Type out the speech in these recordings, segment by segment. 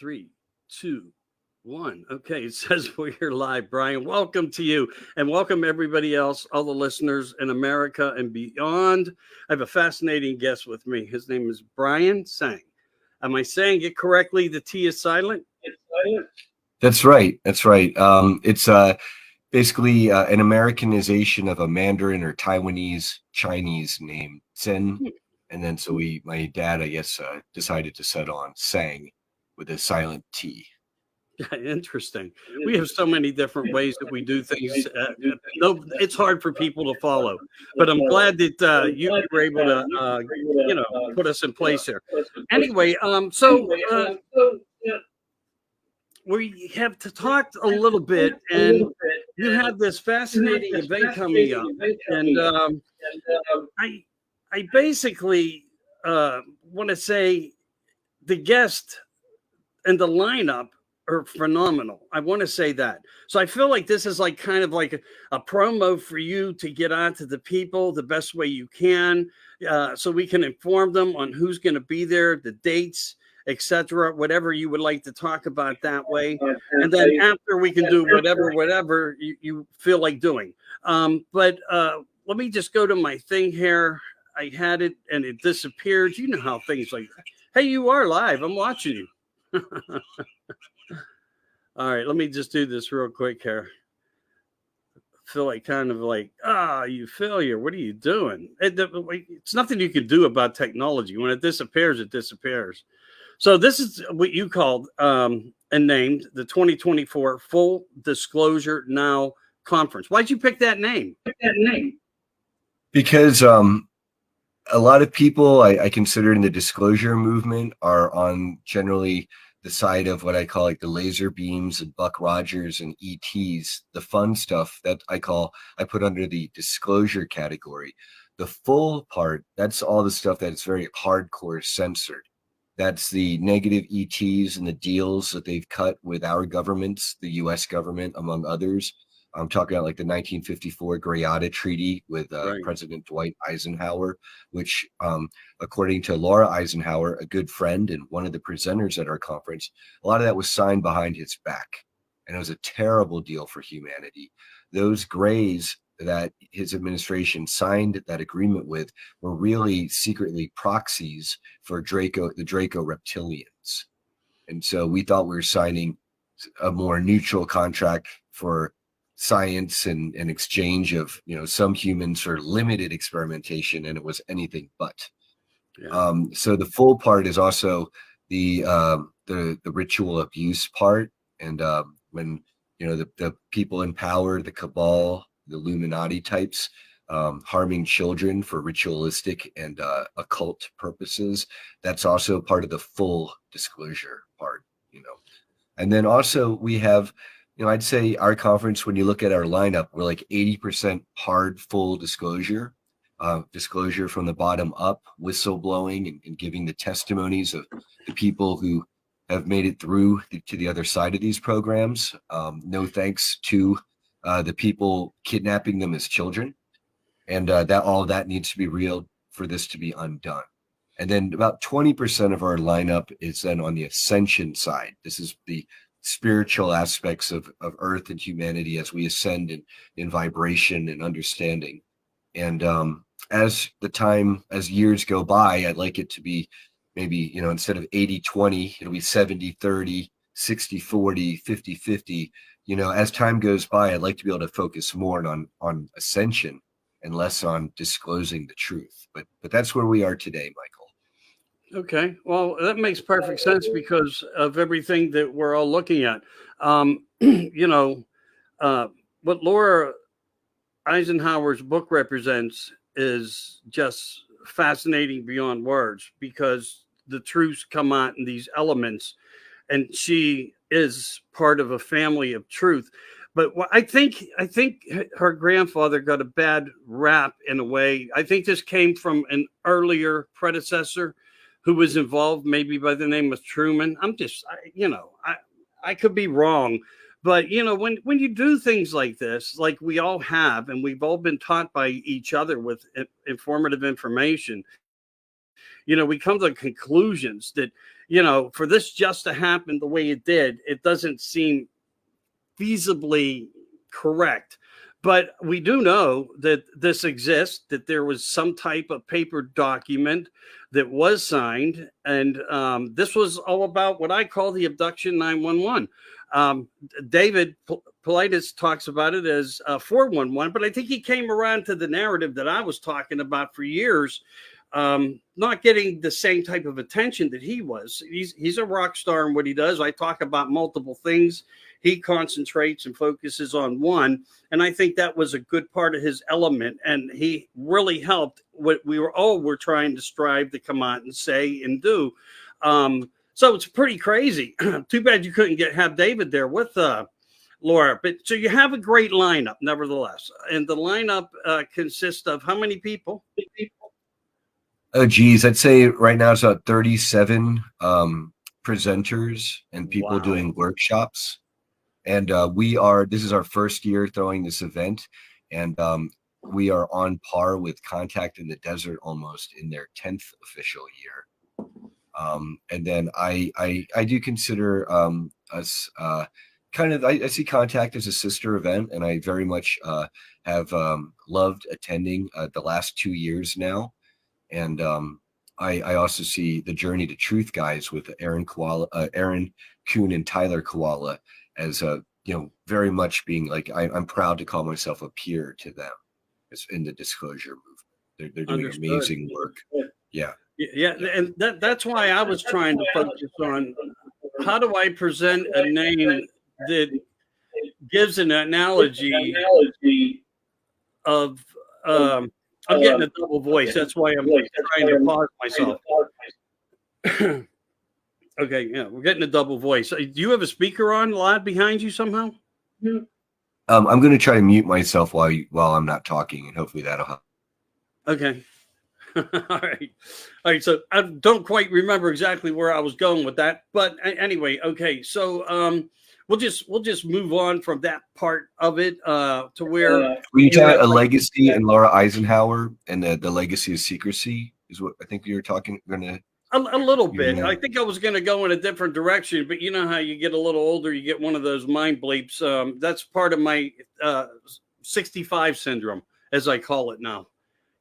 3, 2, 1. Okay, it says we're live. Brian, welcome to you, and welcome everybody else, all the listeners in America and beyond. I have a fascinating guest with me. His name is Brian Tseng. Am I saying it correctly? The T is silent? It's silent. That's right. That's right. It's basically an Americanization of a Mandarin or Taiwanese Chinese name, Tseng. And then my dad, I guess, decided to set on Sang with a silent T. Interesting. We have so many different ways that we do things. No, it's hard for people to follow, but I'm glad that you were able to, put us in place here. Anyway, we have to talk a little bit, and you have this fascinating event coming up, and I basically want to say the guest and the lineup are phenomenal. I want to say that. So I feel like this is like kind of like a promo for you to get on to the people the best way you can, so we can inform them on who's going to be there, the dates, etc. Whatever you would like to talk about that way, and then after we can do whatever you feel like doing. But let me just go to my thing here. I had it and it disappeared. You know how things like, hey, you are live. I'm watching you. All right, let me just do this real quick here. I feel like kind of like, you failure. What are you doing? It's nothing you can do about technology. When it disappears, it disappears. So this is what you called and named the 2024 Full Disclosure Now Conference. Why'd you pick that name? Because a lot of people I consider in the disclosure movement are on generally the side of what I call like the laser beams and Buck Rogers and ETs, the fun stuff that I put under the disclosure category. The full part, that's all the stuff that's very hardcore censored. That's the negative ETs and the deals that they've cut with our governments, the US government, among others. I'm talking about like the 1954 Greada Treaty with President Dwight Eisenhower, which, according to Laura Eisenhower, a good friend and one of the presenters at our conference, a lot of that was signed behind his back. And it was a terrible deal for humanity. Those grays that his administration signed that agreement with were really secretly proxies for the Draco reptilians. And so we thought we were signing a more neutral contract for science and exchange of some humans for limited experimentation, and it was anything but. So the full part is also the ritual abuse part, and when the people in power, the cabal, the Illuminati types, harming children for ritualistic and occult purposes, that's also part of the full disclosure part. And then also we have, I'd say our conference, when you look at our lineup, we're like 80% hard, full disclosure, disclosure from the bottom up, whistleblowing and giving the testimonies of the people who have made it through to the other side of these programs. No thanks to the people kidnapping them as children. And all of that needs to be real for this to be undone. And then about 20% of our lineup is then on the ascension side. This is the spiritual aspects of Earth and humanity as we ascend in vibration and understanding. And as years go by, I'd like it to be maybe, instead of 80-20, it'll be 70-30, 60-40, 50-50. As time goes by, I'd like to be able to focus more on ascension and less on disclosing the truth. But that's where we are today, Michael. Okay, well, that makes perfect sense because of everything that we're all looking at. What Laura Eisenhower's book represents is just fascinating beyond words, because the truths come out in these elements, and she is part of a family of truth. But I think her grandfather got a bad rap in a way. I think this came from an earlier predecessor who was involved, maybe by the name of Truman. I could be wrong, but when you do things like this, like we all have, and we've all been taught by each other with informative information, we come to conclusions that, for this just to happen the way it did, it doesn't seem feasibly correct. But we do know that this exists, that there was some type of paper document that was signed. And this was all about what I call the abduction 911. David Paulides talks about it as 411, but I think he came around to the narrative that I was talking about for years, not getting the same type of attention that he was. He's a rock star in what he does. I talk about multiple things. He concentrates and focuses on one. And I think that was a good part of his element. And he really helped what we were trying to strive to come out and say and do. So it's pretty crazy. Too bad you couldn't have David there with Laura. But so you have a great lineup, nevertheless. And the lineup consists of how many people? Oh, geez. I'd say right now it's about 37 presenters and people doing workshops. And this is our first year throwing this event. And we are on par with Contact in the Desert almost in their 10th official year. And then I do consider us I see Contact as a sister event, and I very much have loved attending the last 2 years now. And I also see the Journey to Truth guys with Aaron Kuhn and Tyler Koala as very much being like, I'm proud to call myself a peer to them in the disclosure movement. They're doing amazing work. Yeah. Yeah, and that's why I was trying to focus on how do I present a name that gives an analogy of I'm getting a double voice. That's why I'm trying to pause myself. Okay, yeah, we're getting a double voice. Do you have a speaker on live behind you somehow? I'm going to try to mute myself while I'm not talking, and hopefully that'll help. Okay. All right. So I don't quite remember exactly where I was going with that, but anyway, okay. So we'll just move on from that part of it to where we talk a legacy and Laura Eisenhower and the legacy of secrecy is what I think you're talking. A little bit. I think I was going to go in a different direction, but you know how you get a little older, you get one of those mind bleeps. That's part of my 65 syndrome, as I call it now.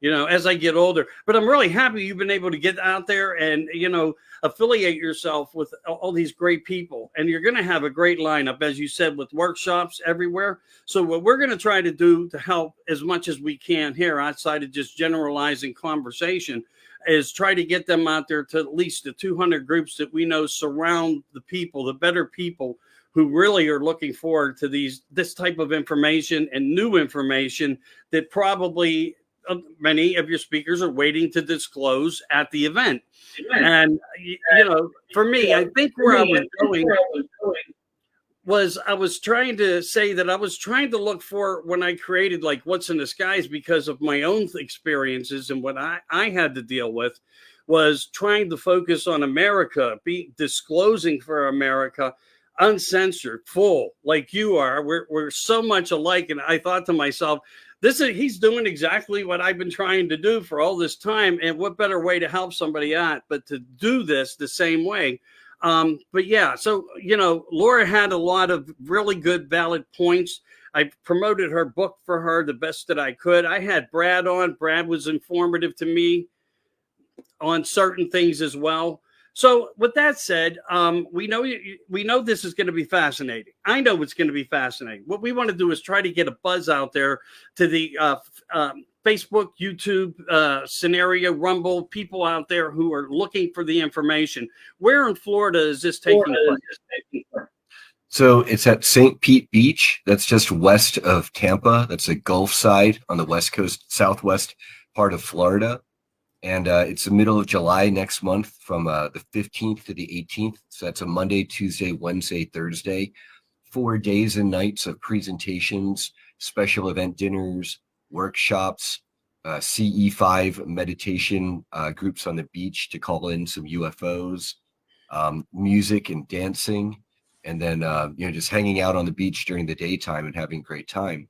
As I get older. But I'm really happy you've been able to get out there and, affiliate yourself with all these great people. And you're going to have a great lineup, as you said, with workshops everywhere. So what we're going to try to do to help as much as we can here, outside of just generalizing conversation, is try to get them out there to at least the 200 groups that we know surround the people, the better people who really are looking forward to this type of information and new information that probably many of your speakers are waiting to disclose at the event. And, for me, I think where I was going was I was trying to say that I was trying to look for, when I created like What's in the Skies, because of my own experiences and what I had to deal with, was trying to focus on America, disclosing for America, uncensored, full, like you are. We're so much alike. And I thought to myself, he's doing exactly what I've been trying to do for all this time. And what better way to help somebody out but to do this the same way. But yeah, so, Laura had a lot of really good, valid points. I promoted her book for her the best that I could. I had Brad on. Brad was informative to me on certain things as well. So with that said, we know this is going to be fascinating. I know it's going to be fascinating. What we want to do is try to get a buzz out there to the Facebook, YouTube scenario, Rumble, people out there who are looking for the information. Where in Florida is this taking place? So it's at St. Pete Beach. That's just west of Tampa. That's the Gulf side on the west coast, southwest part of Florida. And it's the middle of July next month from the 15th to the 18th. So that's a Monday, Tuesday, Wednesday, Thursday. 4 days and nights of presentations, special event dinners, workshops, CE5 meditation groups on the beach to call in some UFOs, music and dancing, and then, just hanging out on the beach during the daytime and having a great time.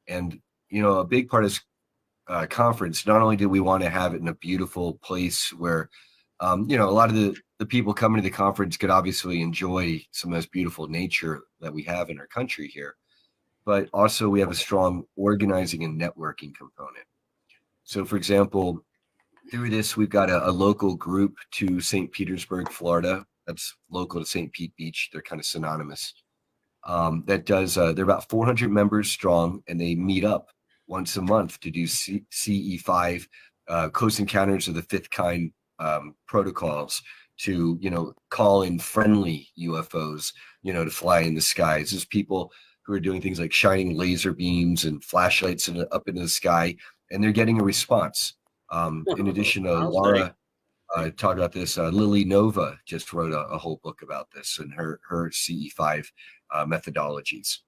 And, a big part of conference, not only do we want to have it in a beautiful place where You know, a lot of the people coming to the conference could obviously enjoy some of this beautiful nature that we have in our country here, but also we have a strong organizing and networking component. So, for example, through this, we've got a local group to St. Petersburg, Florida. That's local to St. Pete Beach. They're kind of synonymous. That does, they're about 400 members strong, and they meet up once a month to do CE5, Close Encounters of the Fifth Kind protocols to, you know, call in friendly UFOs, you know, to fly in the skies. There's people who are doing things like shining laser beams and flashlights up into the sky, and they're getting a response. In addition to Laura talked about this, Lily Nova just wrote a whole book about this and her CE5 methodologies.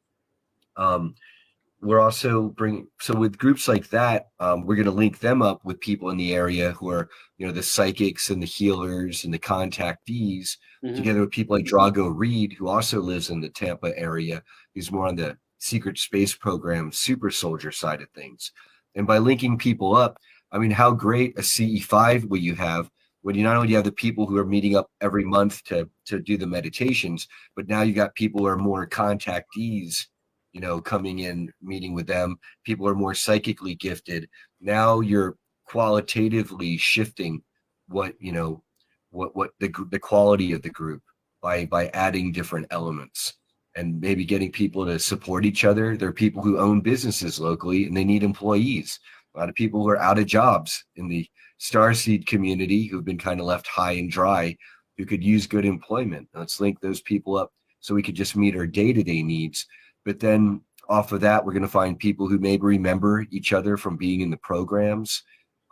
We're also bringing, so with groups like that, we're going to link them up with people in the area who are, you know, the psychics and the healers and the contactees, together with people like Drago Reed, who also lives in the Tampa area, who's more on the secret space program, super soldier side of things. And by linking people up, I mean, how great a CE5 will you have when you not only have the people who are meeting up every month to do the meditations, but now you got people who are more contactees, you know, coming in, meeting with them. People are more psychically gifted. Now you're qualitatively shifting what, you know, what the quality of the group by adding different elements and maybe getting people to support each other. There are people who own businesses locally and they need employees. A lot of people who are out of jobs in the Starseed community who've been kind of left high and dry, who could use good employment. Let's link those people up so we could just meet our day-to-day needs. But then off of that, we're going to find people who maybe remember each other from being in the programs,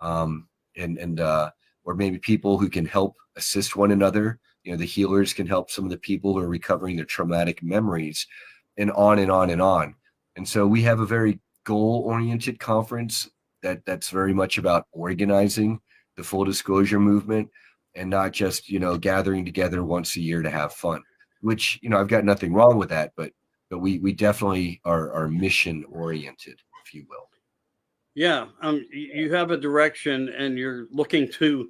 or maybe people who can help assist one another. You know, the healers can help some of the people who are recovering their traumatic memories, and on and on and on. And so we have a very goal-oriented conference that's very much about organizing the full disclosure movement and not just, you know, gathering together once a year to have fun, which, you know, I've got nothing wrong with that, but we definitely are mission oriented, if you will. Yeah, you have a direction and you're looking to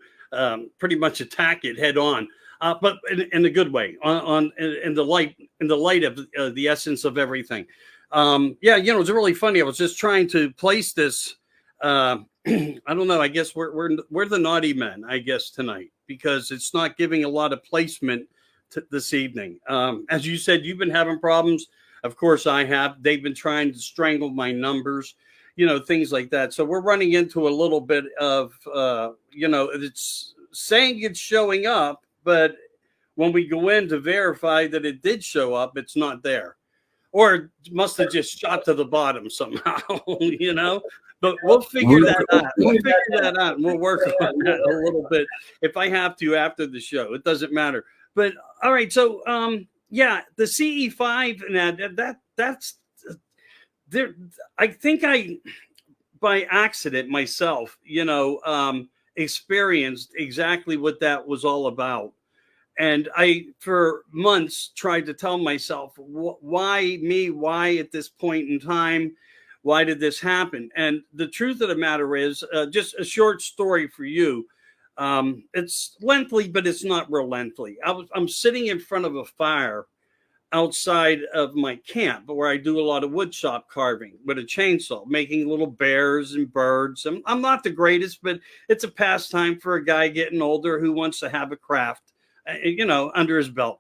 pretty much attack it head on, but in a good way, in the light of the essence of everything. Yeah, you know, it's really funny. I was just trying to place this. I don't know. I guess we're the naughty men, I guess, tonight, because it's not giving a lot of placement this evening. As you said, you've been having problems. Of course, I have. They've been trying to strangle my numbers, you know, things like that. So we're running into a little bit of, you know, it's saying it's showing up, but when we go in to verify that it did show up, it's not there. Or it must have just shot to the bottom somehow, you know? But we'll figure that out. We'll figure that out, and we'll work on that a little bit if I have to after the show. It doesn't matter. But all right, so yeah, the CE5 and that's there. I think I, by accident myself, you know, experienced exactly what that was all about. And I, for months, tried to tell myself, why me? Why at this point in time? Why did this happen? And the truth of the matter is, just a short story for you. It's lengthy, but it's not real lengthy. I'm sitting in front of a fire outside of my camp where I do a lot of wood shop carving with a chainsaw, making little bears and birds. I'm not the greatest, but it's a pastime for a guy getting older who wants to have a craft, you know, under his belt.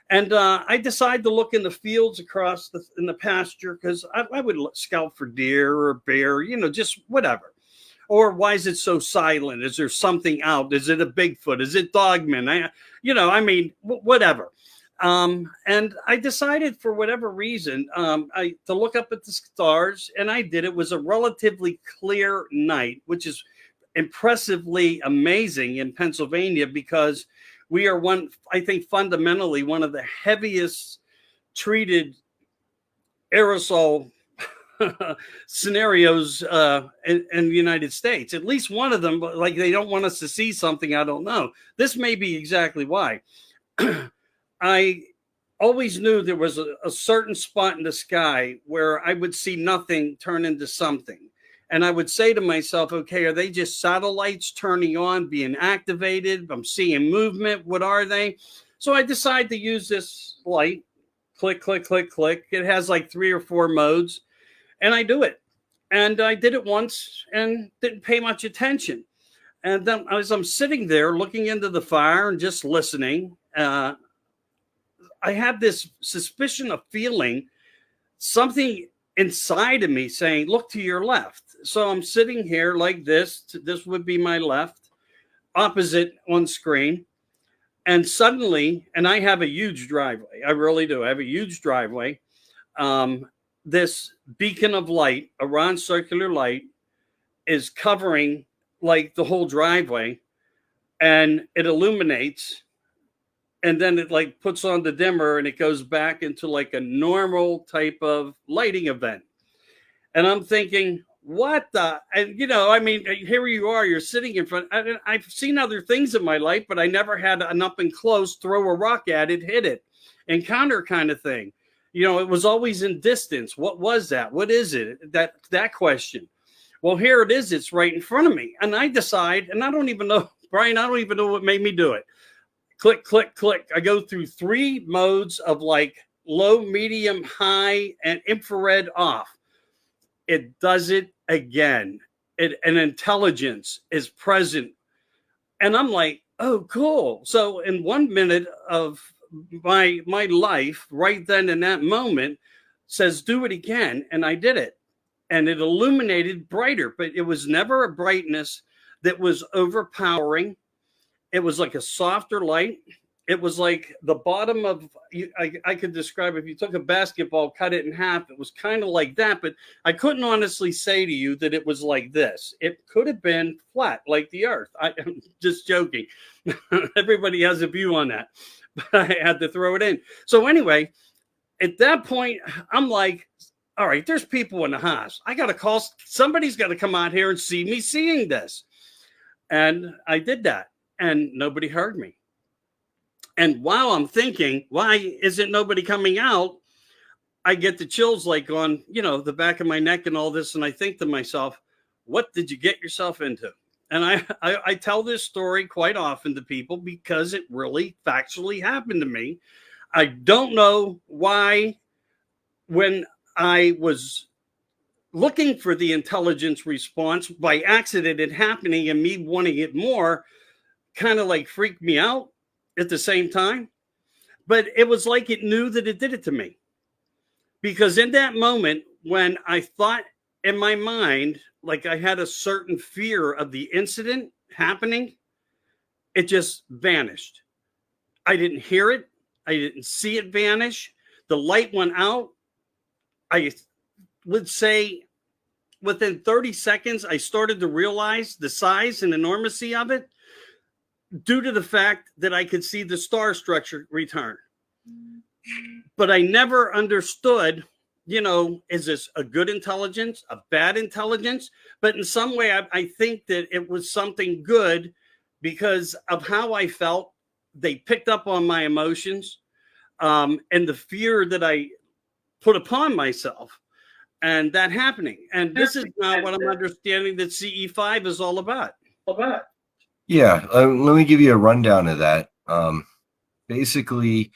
And I decided to look in the fields across in the pasture because I would scout for deer or bear, you know, just whatever. Or why is it so silent? Is there something out? Is it a Bigfoot? Is it dogmen? You know, I mean, whatever. And I decided for whatever reason to look up at the stars, and I did. It was a relatively clear night, which is impressively amazing in Pennsylvania because we are I think fundamentally one of the heaviest treated aerosol scenarios in the United States. At least one of them, like they don't want us to see something. I don't know. This may be exactly why. I always knew there was a certain spot in the sky where I would see nothing turn into something. And I would say to myself, okay, are they just satellites turning on, being activated? I'm seeing movement. What are they? So I decide to use this light. Click, click, click, click. It has like 3 or 4 modes, and I do it. And I did it once and didn't pay much attention. And then as I'm sitting there looking into the fire and just listening, I have this suspicion of feeling something inside of me saying, look to your left. So I'm sitting here like this. This would be my left, opposite on screen. And suddenly, and I have a huge driveway. I really do. I have a huge driveway. This beacon of light, a round circular light, is covering like the whole driveway, and it illuminates, and then it like puts on the dimmer and it goes back into like a normal type of lighting event. And I'm thinking, what the, and I mean, here you are, you're sitting in front. I've seen other things in my life, but I never had an up and close, throw a rock at it, hit it, encounter kind of thing. It was always in distance. What was that? What is it? That question. Well, here it is. It's right in front of me. And I decide, and I don't even know, Brian, I don't even know what made me do it. Click, click, click. I go through 3 modes of like low, medium, high, and infrared off. It does it again. An intelligence is present. And I'm like, oh, cool. So in 1 minute of my life, right then in that moment, says, do it again. And I did it. And it illuminated brighter, but it was never a brightness that was overpowering. It was like a softer light. It was like the bottom of, I could describe, if you took a basketball, cut it in half, it was kind of like that, but I couldn't honestly say to you that it was like this. It could have been flat, like the earth. I'm just joking. Everybody has a view on that, but I had to throw it in. So anyway, at that point, I'm like, all right, there's people in the house. I got to call, somebody's got to come out here and see me seeing this. And I did that, and nobody heard me. And while I'm thinking, why isn't nobody coming out? I get the chills like on, the back of my neck and all this. And I think to myself, what did you get yourself into? And I tell this story quite often to people because it really factually happened to me. I don't know why, when I was looking for the intelligence response, by accident it happening and me wanting it more kind of like freaked me out at the same time. But it was like it knew that it did it to me. Because in that moment, when I thought in my mind, like I had a certain fear of the incident happening, it just vanished. I didn't hear it. I didn't see it vanish. The light went out. I would say within 30 seconds, I started to realize the size and enormity of it due to the fact that I could see the star structure return. But I never understood, is this a good intelligence, a bad intelligence? But in some way, I think that it was something good because of how I felt. They picked up on my emotions and the fear that I put upon myself, and that happening. And this is now what I'm understanding that CE5 is all about. Yeah, let me give you a rundown of that. Basically,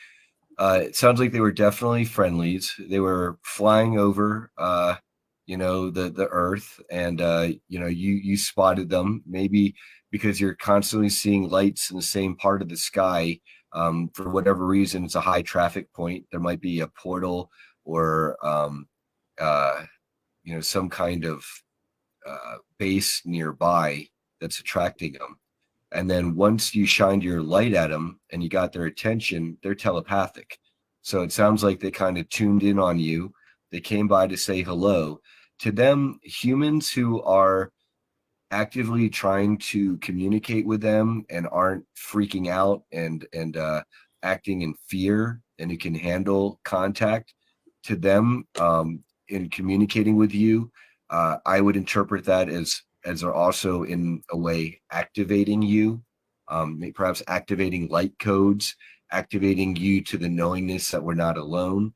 it sounds like they were definitely friendlies. They were flying over, the Earth, and you spotted them. Maybe because you're constantly seeing lights in the same part of the sky. For whatever reason, it's a high traffic point. There might be a portal or some kind of base nearby that's attracting them. And then once you shined your light at them and you got their attention, they're telepathic. So it sounds like they kind of tuned in on you. They came by to say hello. To them, humans who are actively trying to communicate with them and aren't freaking out and acting in fear, and who can handle contact, to them in communicating with you, I would interpret that as they're also in a way activating you, perhaps activating light codes, activating you to the knowingness that we're not alone.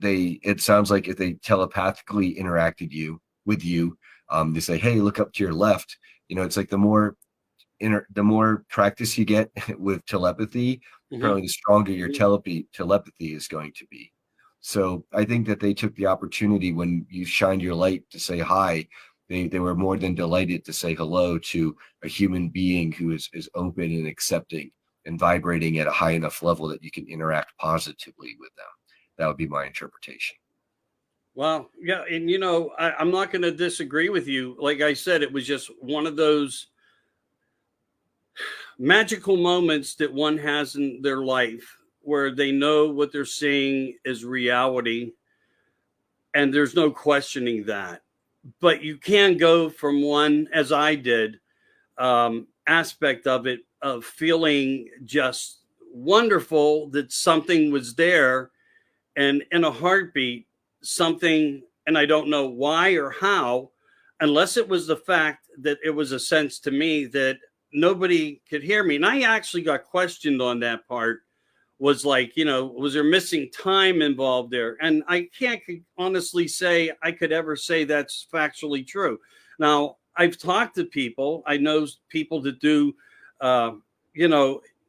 It sounds like if they telepathically interacted with you, They say, hey, look up to your left. It's like the more practice you get with telepathy, apparently the stronger your telepathy is going to be. So I think that they took the opportunity when you shined your light to say hi. They were more than delighted to say hello to a human being who is open and accepting and vibrating at a high enough level that you can interact positively with them. That would be my interpretation. Well, yeah, and I'm not going to disagree with you. Like I said, it was just one of those magical moments that one has in their life where they know what they're seeing is reality, and there's no questioning that. But you can go from one, as I did, aspect of it, of feeling just wonderful that something was there, and in a heartbeat, something, and I don't know why or how, unless it was the fact that it was a sense to me that nobody could hear me. And I actually got questioned on that part, was like, was there missing time involved there? And I can't honestly say I could ever say that's factually true. Now, I've talked to people, I know people that do,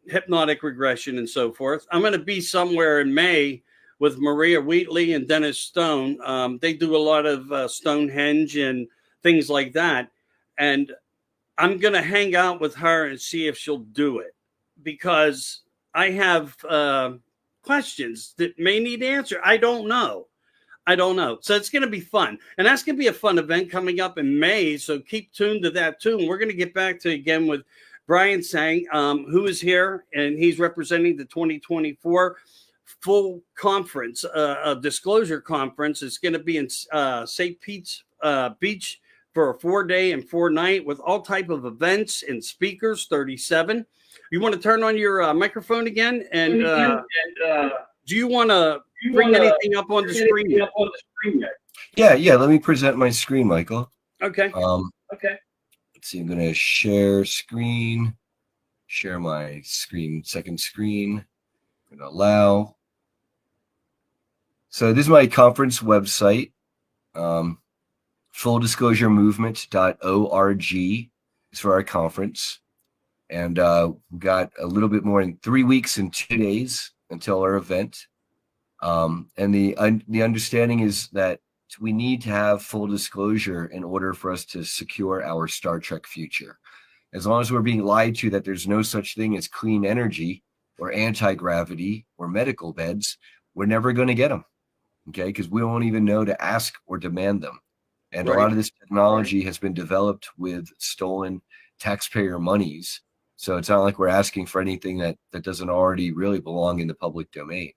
hypnotic regression and so forth. I'm going to be somewhere in May with Maria Wheatley and Dennis Stone. They do a lot of Stonehenge and things like that. And I'm going to hang out with her and see if she'll do it, because I have questions that may need answer. I don't know. So it's going to be fun. And that's going to be a fun event coming up in May. So keep tuned to that too. And we're going to get back to again with Brian Tseng, who is here, and he's representing the 2024 full conference, disclosure conference. It's going to be in St. Pete's Beach for a 4-day and 4-night with all type of events and speakers, 37. You want to turn on your microphone again? And do you want to bring anything up on the screen yet? Yeah. Let me present my screen, Michael. Okay. Okay. Let's see. I'm going to share screen. Share my screen. Second screen. I'm going to allow. So this is my conference website. FullDisclosureMovement.org is for our conference. And we've got a little bit more than 3 weeks and 2 days until our event. And the understanding is that we need to have full disclosure in order for us to secure our Star Trek future. As long as we're being lied to that there's no such thing as clean energy or anti-gravity or medical beds, we're never going to get them. Okay, because we won't even know to ask or demand them. And a lot of this technology has been developed with stolen taxpayer monies. So it's not like we're asking for anything that doesn't already really belong in the public domain.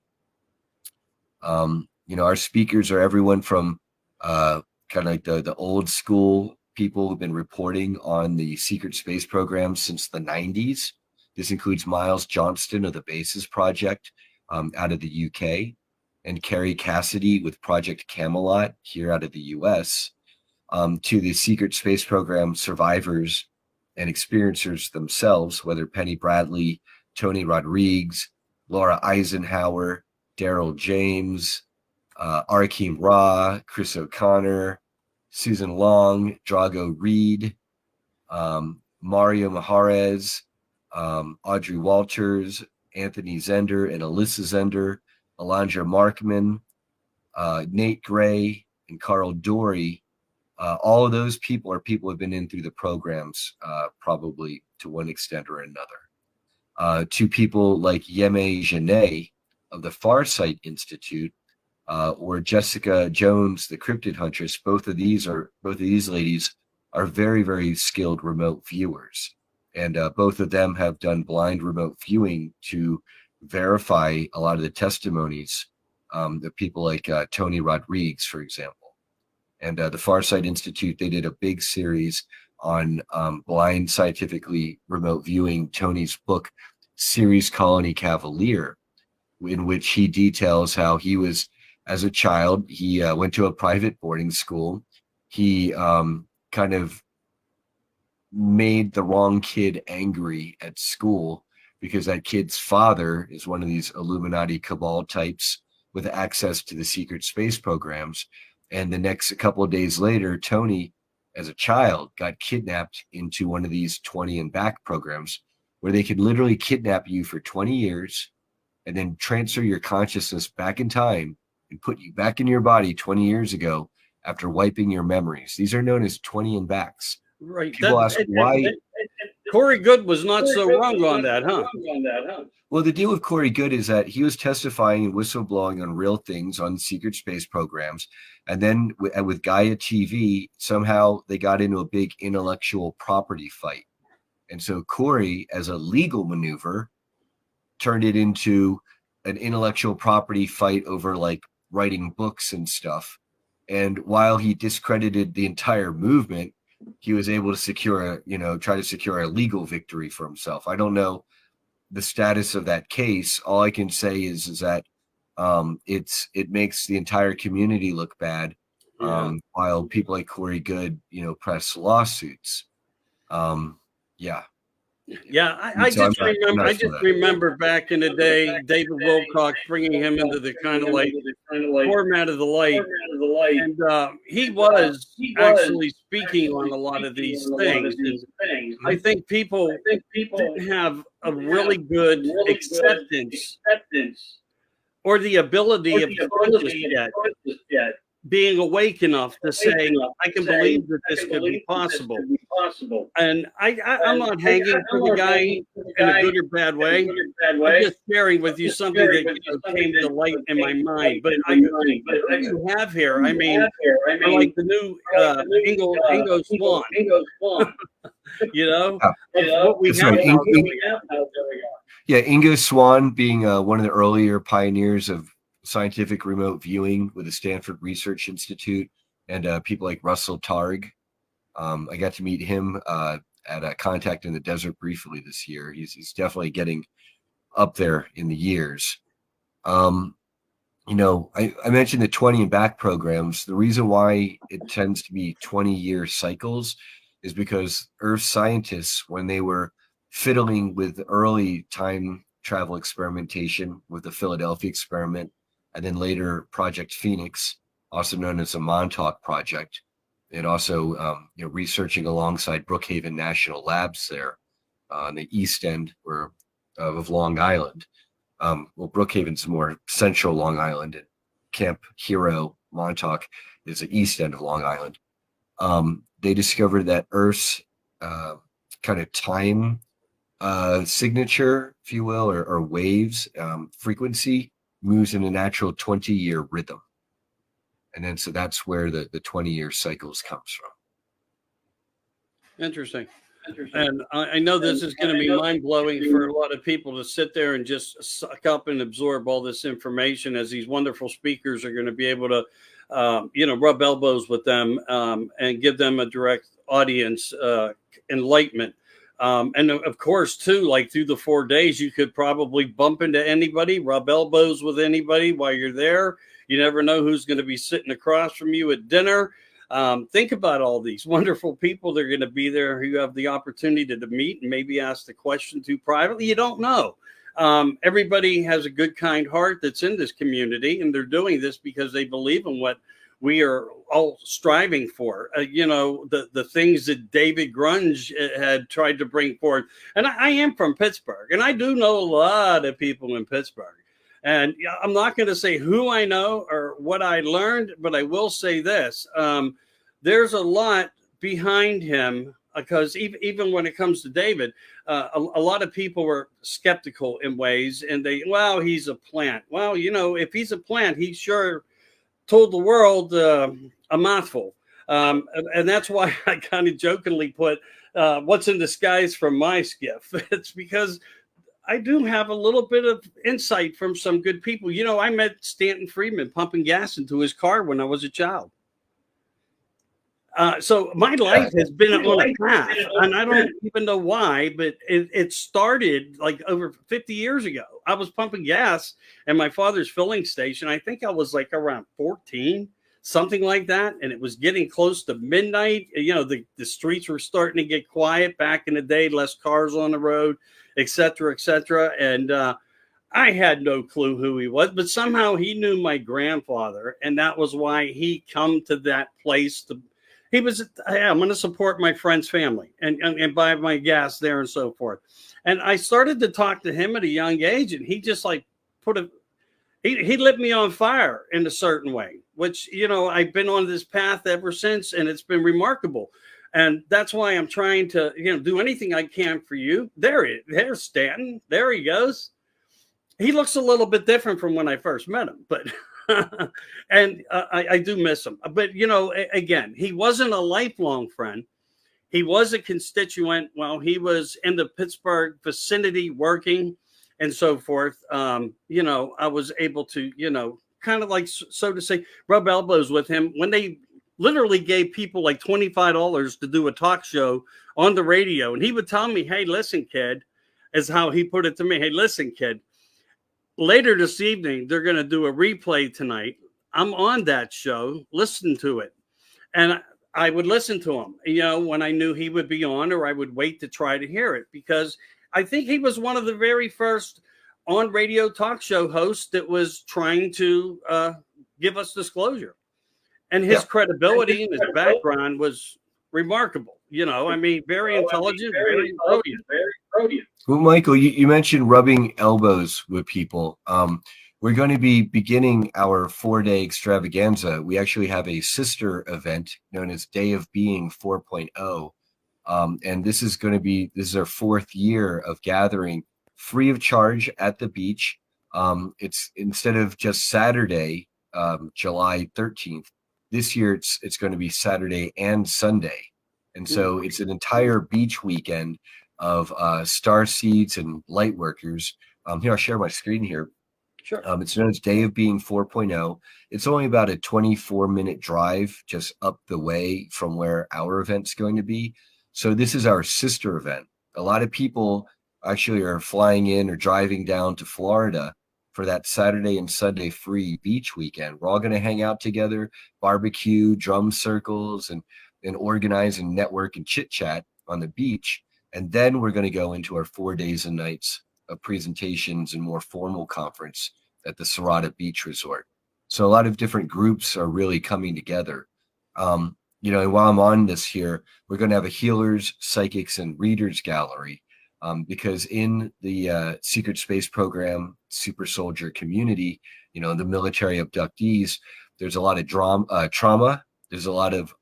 Our speakers are everyone from kind of like the old school people who've been reporting on the secret space program since the 90s. This includes Miles Johnston of the Basis Project out of the UK, and Carrie Cassidy with Project Camelot here out of the US, to the secret space program survivors and experiencers themselves, whether Penny Bradley, Tony Rodriguez, Laura Eisenhower, Daryl James, Arkeem Ra, Chris O'Connor, Susan Long, Drago Reed, Mario Maharez, Audrey Walters, Anthony Zender and Alyssa Zender, Alondra Markman, Nate Gray, and Carl Dory. All of those people are people who have been in through the programs, probably to one extent or another. To people like Yeme Genet of the Farsight Institute, or Jessica Jones, the Cryptid Huntress. Both of these ladies are very, very skilled remote viewers, and both of them have done blind remote viewing to verify a lot of the testimonies that people like Tony Rodriguez, for example. And the Farsight Institute, they did a big series on blind scientifically remote viewing Tony's book, Series Colony Cavalier, in which he details how he was, as a child, he went to a private boarding school. He kind of made the wrong kid angry at school because that kid's father is one of these Illuminati cabal types with access to the secret space programs. And the next couple of days later, Tony as a child got kidnapped into one of these 20 and back programs where they could literally kidnap you for 20 years and then transfer your consciousness back in time and put you back in your body 20 years ago after wiping your memories. These are known as 20 and backs. Right. People ask why. Corey Good was not so wrong on that, huh? Well, the deal with Corey Good is that he was testifying and whistleblowing on real things on secret space programs. And then with Gaia TV, somehow they got into a big intellectual property fight. And so Corey, as a legal maneuver, turned it into an intellectual property fight over like writing books and stuff. And while he discredited the entire movement, he was able to secure try to secure a legal victory for himself. I don't know the status of that case. All I can say is that it makes the entire community look bad, while people like Corey Good, press lawsuits. I just remember back in the day, David Wilcox bringing him into the kind of like format of the light, and he was actually speaking on a lot of these things. And I think people didn't have a really good acceptance or the ability of conscious yet. Being awake enough to say, I can believe that this could be possible. And I'm not hanging for the guy in a good or bad way. I'm just sharing with you something that came to light in my mind. But what you have here, I mean, like the new Ingo Swann. What we have now. Yeah, Ingo Swann being one of the earlier pioneers of scientific remote viewing with the Stanford Research Institute, and people like Russell Targ. I got to meet him at a Contact in the Desert briefly this year. He's definitely getting up there in the years. I mentioned the 20 and back programs. The reason why it tends to be 20-year cycles is because Earth scientists, when they were fiddling with early time travel experimentation with the Philadelphia experiment, and then later Project Phoenix, also known as the Montauk Project, and also researching alongside Brookhaven National Labs there on the east end of Long Island. Brookhaven's more central Long Island, and Camp Hero Montauk is the east end of Long Island. They discovered that Earth's kind of time signature, if you will, or waves frequency moves in a natural 20-year rhythm. And then so that's where the 20-year cycles comes from. Interesting. And I know this is going to be mind-blowing for a lot of people to sit there and just suck up and absorb all this information, as these wonderful speakers are going to be able to, rub elbows with them and give them a direct audience enlightenment. And of course, too, like through the 4 days, you could probably bump into anybody, rub elbows with anybody while you're there. You never know who's going to be sitting across from you at dinner. Think about all these wonderful people that are going to be there who you have the opportunity to meet and maybe ask the question to privately. You don't know. Everybody has a good, kind heart that's in this community, and they're doing this because they believe in what we are all striving for, the things that David Grunge had tried to bring forward. And I am from Pittsburgh, and I do know a lot of people in Pittsburgh. And I'm not going to say who I know or what I learned, but I will say this. There's a lot behind him, because even when it comes to David, a lot of people were skeptical in ways, and he's a plant. Well, if he's a plant, he sure told the world a mouthful. And that's why I kind of jokingly put what's in disguise from my skiff. It's because I do have a little bit of insight from some good people. I met Stanton Friedman pumping gas into his car when I was a child. So my life has been on a path, and I don't even know why, but it started like over 50 years ago. I was pumping gas at my father's filling station. I think I was like around 14, something like that. And it was getting close to midnight. The streets were starting to get quiet back in the day, less cars on the road, et cetera, et cetera. And I had no clue who he was, but somehow he knew my grandfather. And that was why he come to that place he was, hey, I'm going to support my friend's family and buy my gas there and so forth. And I started to talk to him at a young age, and he just like he lit me on fire in a certain way, which, you know, I've been on this path ever since, and it's been remarkable. And that's why I'm trying to, you know, do anything I can for you. There's Stanton. There he goes. He looks a little bit different from when I first met him, but and I do miss him. But, you know, again, he wasn't a lifelong friend. He was a constituent while he was in the Pittsburgh vicinity working and so forth. You know, I was able to, you know, kind of like, so to say, rub elbows with him when they literally gave people like $25 to do a talk show on the radio. And he would tell me, hey, listen, kid, is how he put it to me. Hey, listen, kid, later this evening, they're going to do a replay tonight. I'm on that show. Listen to it. And I would listen to him, you know, when I knew he would be on, or I would wait to try to hear it, because I think he was one of the very first on radio talk show hosts that was trying to give us disclosure. And his credibility and his background was remarkable. You know, I mean, very intelligent, very brilliant. Well, Michael, you mentioned rubbing elbows with people. We're going to be beginning our 4-day extravaganza. We actually have a sister event known as Day of Being 4.0. And this is our 4th year of gathering free of charge at the beach. It's instead of just Saturday, July 13th, this year it's going to be Saturday and Sunday. And so it's an entire beach weekend of Starseeds and light workers. Here, I'll share my screen here. Sure. It's known as Day of Being 4.0. It's only about a 24-minute drive just up the way from where our event's going to be. So this is our sister event. A lot of people actually are flying in or driving down to Florida for that Saturday and Sunday free beach weekend. We're all going to hang out together, barbecue, drum circles, and organize and network and chit chat on the beach. And then we're going to go into our 4 days and nights of presentations and more formal conference at the Serrata Beach Resort. So a lot of different groups are really coming together. You know, and while I'm on this here, we're going to have a healers, psychics, and readers gallery, because in the secret space program, super soldier community, you know, the military abductees, there's a lot of trauma. There's a lot of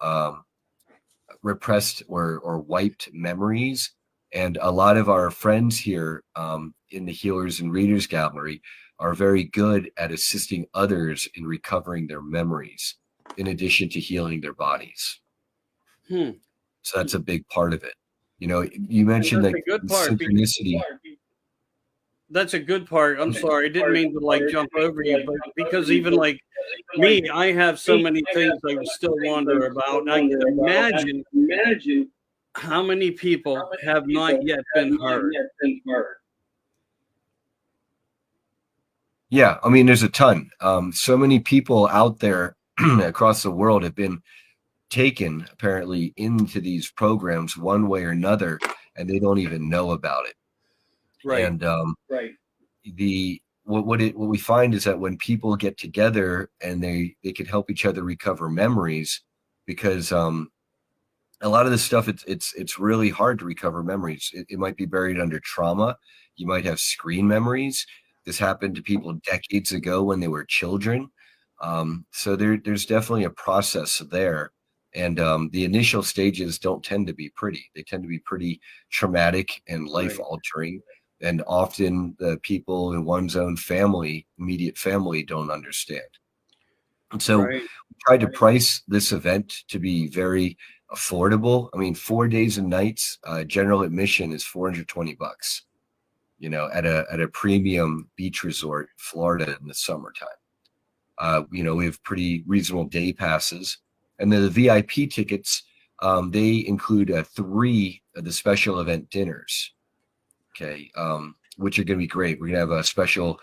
repressed or wiped memories. And a lot of our friends here in the Healers and Readers Gallery are very good at assisting others in recovering their memories, in addition to healing their bodies. So that's a big part of it. You know, you mentioned that synchronicity. That's a good part. I'm sorry, I didn't mean to like jump over you, but because even like me, I have so many things I still wonder about. I can imagine how many people have not yet been heard. Yeah, I mean, there's a ton. So many people out there across the world have been taken apparently into these programs one way or another, and they don't even know about it. Right. And what we find is that when people get together and they can help each other recover memories, because a lot of this stuff, it's really hard to recover memories. It might be buried under trauma. You might have screen memories. This happened to people decades ago when they were children. So there's definitely a process there. And the initial stages don't tend to be pretty. They tend to be pretty traumatic and life-altering. And often the people in one's own family, immediate family, don't understand. And so we tried to price this event to be very affordable. I mean, 4 days and nights, general admission is $420, you know, at a premium beach resort, Florida, in the summertime. You know, we have pretty reasonable day passes. And then the VIP tickets, they include 3 of the special event dinners, okay, which are going to be great. We're going to have a special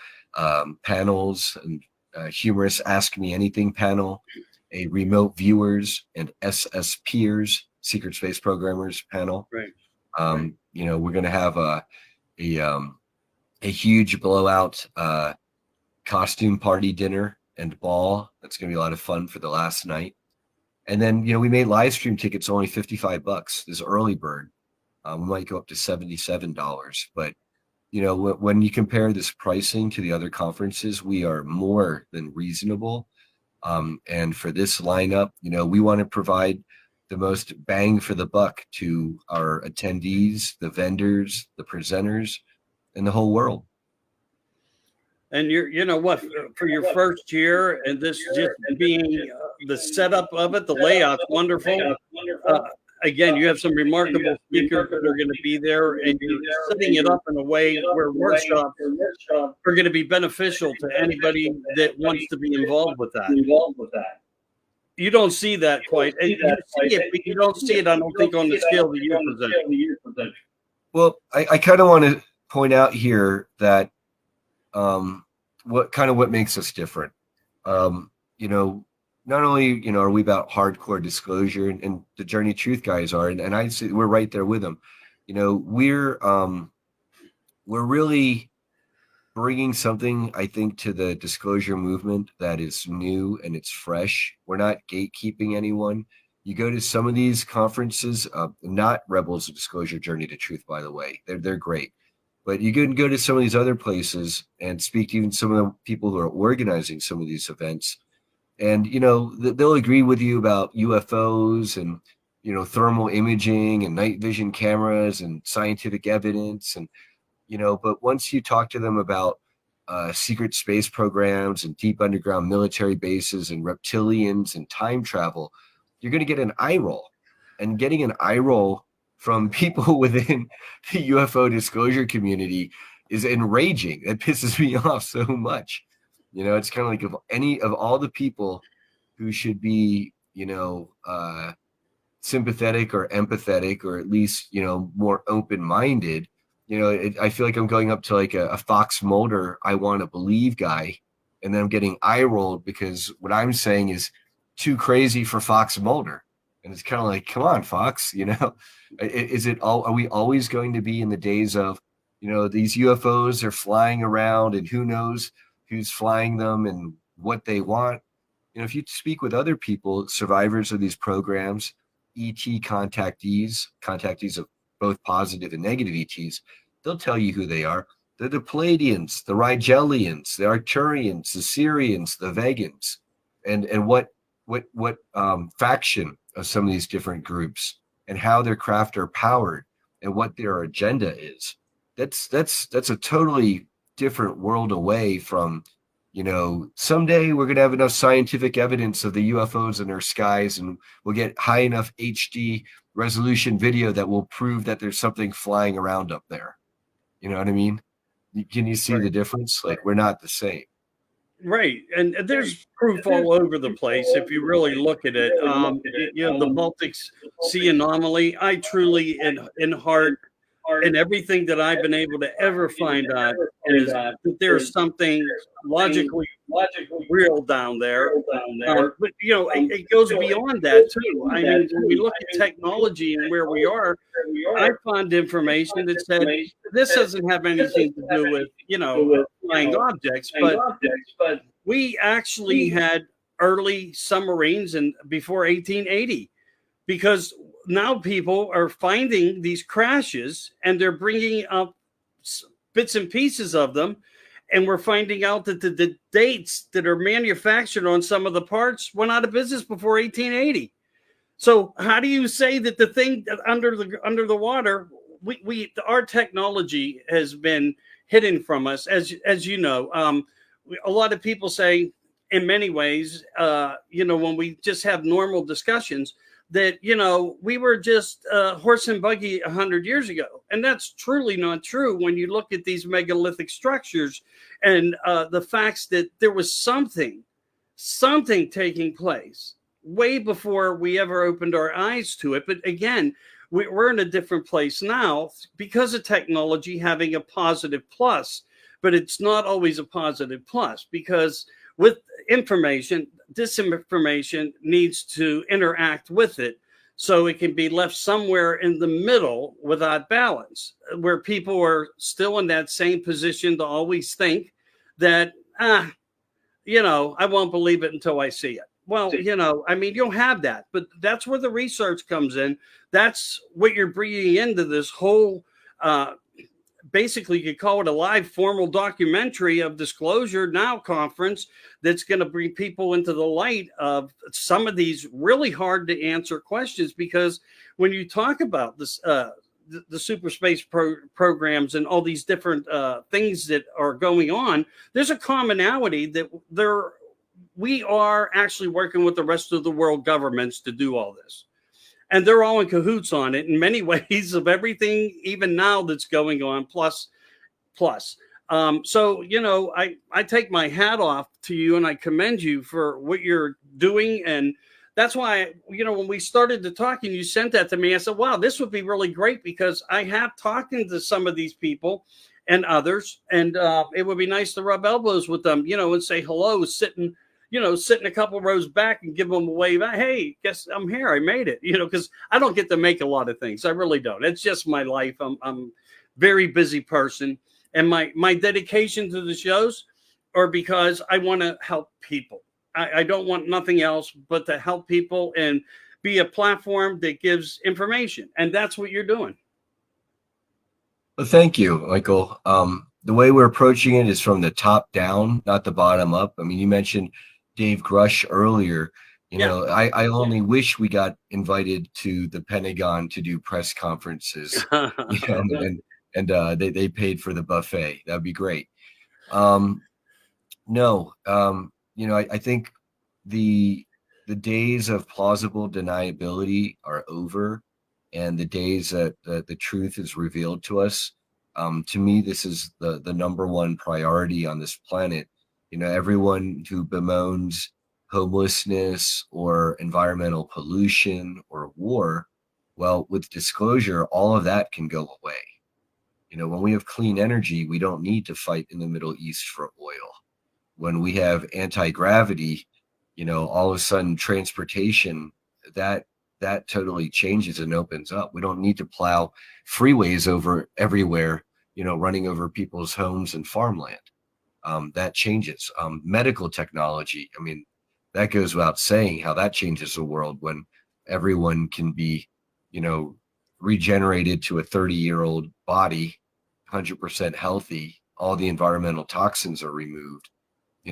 panels and humorous Ask Me Anything panel, a remote viewers and SS peers, secret space programmers panel. You know, we're going to have a huge blowout costume party dinner and ball. That's going to be a lot of fun for the last night. And then, we made live stream tickets only $55. This early bird. We might go up to $77. But, when you compare this pricing to the other conferences, we are more than reasonable. And for this lineup, we want to provide the most bang for the buck to our attendees, the vendors, the presenters, and the whole world. And for your first year, and this just being the setup of it, the layout's wonderful. Again, you have some remarkable speakers that are going to be there, and you're setting it up in a way where workshops are going to be beneficial to anybody that wants to be involved with that. You don't see that quite. And you see it, but you don't see it, I don't think, on the scale that you present. Well, I kind of want to point out here that what makes us different. Not only are we about hardcore disclosure, and the Journey Truth guys are, and I'd say we're right there with them. We're really bringing something, I think, to the disclosure movement that is new and it's fresh. We're not gatekeeping anyone. You go to some of these conferences, not Rebels of Disclosure, Journey to Truth, by the way, they're great. But you can go to some of these other places and speak to even some of the people who are organizing some of these events. And, they'll agree with you about UFOs and, thermal imaging and night vision cameras and scientific evidence. And, but once you talk to them about secret space programs and deep underground military bases and reptilians and time travel, you're going to get an eye roll. And getting an eye roll from people within the UFO disclosure community is enraging. It pisses me off so much. It's kind of like of all the people who should be, sympathetic or empathetic, or at least, more open-minded, I feel like I'm going up to like a Fox Mulder, I want to believe guy, and then I'm getting eye rolled because what I'm saying is too crazy for Fox Mulder. And it's kind of like, come on, Fox, are we always going to be in the days of, these UFOs are flying around and who knows who's flying them and what they want? If you speak with other people, survivors of these programs, ET contactees of both positive and negative ETs, they'll tell you who they are. They're the Palladians, the Rigelians, the Arcturians, the Syrians, the Vegans, and what faction of some of these different groups and how their craft are powered and what their agenda is. That's a totally different world away from, someday we're going to have enough scientific evidence of the UFOs in our skies and we'll get high enough HD resolution video that will prove that there's something flying around up there. You know what I mean? Can you see the difference? Like, we're not the same. Right. And there's proof all over the place if you really look at it. The Baltic Sea anomaly, I truly, in heart, and everything that I've been able to ever find out is that there's something logically real down there. But, it goes beyond that, too. I mean, when we look at technology and where we are, I found information that said this doesn't have anything to do with, flying objects, but we actually had early submarines before 1880, because now people are finding these crashes and they're bringing up bits and pieces of them. And we're finding out that the dates that are manufactured on some of the parts went out of business before 1880. So how do you say that the thing under the water, our technology has been hidden from us, as you know. A lot of people say, in many ways, when we just have normal discussions, that, we were just horse and buggy 100 years ago. And that's truly not true when you look at these megalithic structures and the facts that there was something taking place way before we ever opened our eyes to it. But again, we're in a different place now because of technology having a positive plus, but it's not always a positive plus, because with information, disinformation needs to interact with it so it can be left somewhere in the middle without balance, where people are still in that same position to always think that, I won't believe it until I see it. well, I mean, you'll have that, but that's where the research comes in. That's what you're bringing into this whole, basically, you could call it a live formal documentary of Disclosure Now conference that's going to bring people into the light of some of these really hard to answer questions. Because when you talk about this, the super space programs and all these different things that are going on, there's a commonality that we are actually working with the rest of the world governments to do all this. And they're all in cahoots on it in many ways of everything, even now, that's going on, plus. So, I take my hat off to you and I commend you for what you're doing. And that's why, when we started to talk and you sent that to me, I said, wow, this would be really great, because I have talked to some of these people and others, and it would be nice to rub elbows with them, and say hello, sitting a couple rows back and give them a wave. Hey, guess I'm here. I made it, because I don't get to make a lot of things. I really don't. It's just my life. I'm a very busy person. And my dedication to the shows are because I want to help people. I don't want nothing else but to help people and be a platform that gives information. And that's what you're doing. Well, thank you, Michael. The way we're approaching it is from the top down, not the bottom up. I mean, you mentioned Dave Grush earlier. I only wish we got invited to the Pentagon to do press conferences, and they paid for the buffet. That'd be great. I think the days of plausible deniability are over, and the days that the truth is revealed to us. To me, this is the number one priority on this planet. Everyone who bemoans homelessness or environmental pollution or war, well, with Disclosure, all of that can go away. When we have clean energy, we don't need to fight in the Middle East for oil. When we have anti-gravity, all of a sudden transportation, that totally changes and opens up. We don't need to plow freeways over everywhere, running over people's homes and farmland. That changes. Medical technology, I mean, that goes without saying how that changes the world when everyone can be, regenerated to a 30-year-old body, 100% healthy. All the environmental toxins are removed.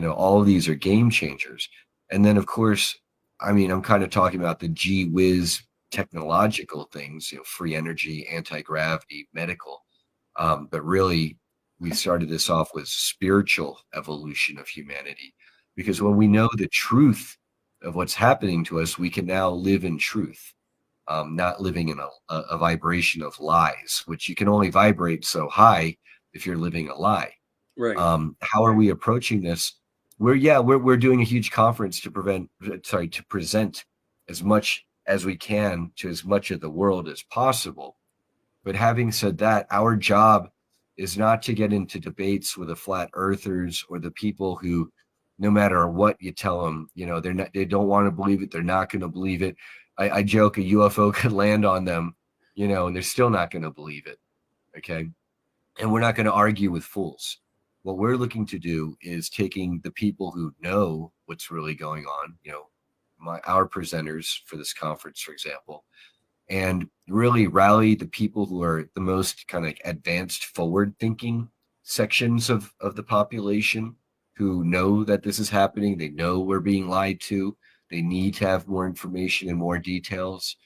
All of these are game changers. And then, of course, I mean, I'm kind of talking about the gee whiz technological things, free energy, anti-gravity, medical. But really, we started this off with spiritual evolution of humanity, because when we know the truth of what's happening to us, we can now live in truth, not living in a vibration of lies, which you can only vibrate so high if you're living a lie. Right. How are we approaching this? We're doing a huge conference to present as much as we can to as much of the world as possible. But having said that, our job is not to get into debates with the flat earthers or the people who, no matter what you tell them, they don't want to believe it. They're not going to believe it. I joke a UFO could land on them, and they're still not going to believe it. Okay. And we're not going to argue with fools. What we're looking to do is taking the people who know what's really going on, our presenters for this conference, for example, and really rally the people who are the most kind of advanced forward thinking sections of the population, who know that this is happening. They know we're being lied to. They need to have more information and more details.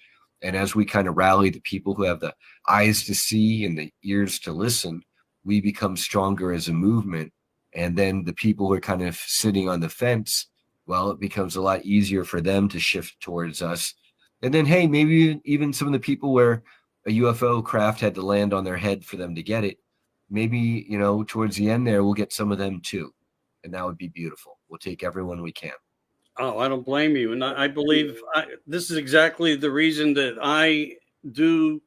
And as we kind of rally the people who have the eyes to see and the ears to listen, we become stronger as a movement. And then the people who are kind of sitting on the fence, well, it becomes a lot easier for them to shift towards us. And then, hey, maybe even some of the people where a UFO craft had to land on their head for them to get it, maybe, towards the end there, we'll get some of them too. And that would be beautiful. We'll take everyone we can. Oh, I don't blame you. And I believe this is exactly the reason that I do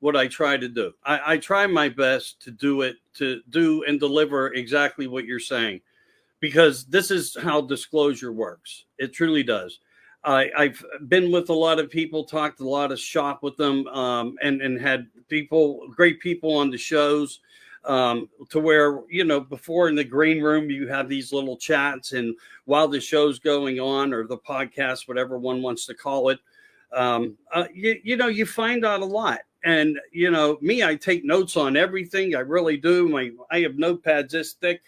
what I try to do. I try my best to do and deliver exactly what you're saying, because this is how Disclosure works. It truly does. I've been with a lot of people, talked a lot of shop with them, and had great people on the shows to where, you know, before in the green room, you have these little chats, and while the show's going on, or the podcast, whatever one wants to call it, you know, you find out a lot. And, you know, me, I take notes on everything. I really do. I have notepads this thick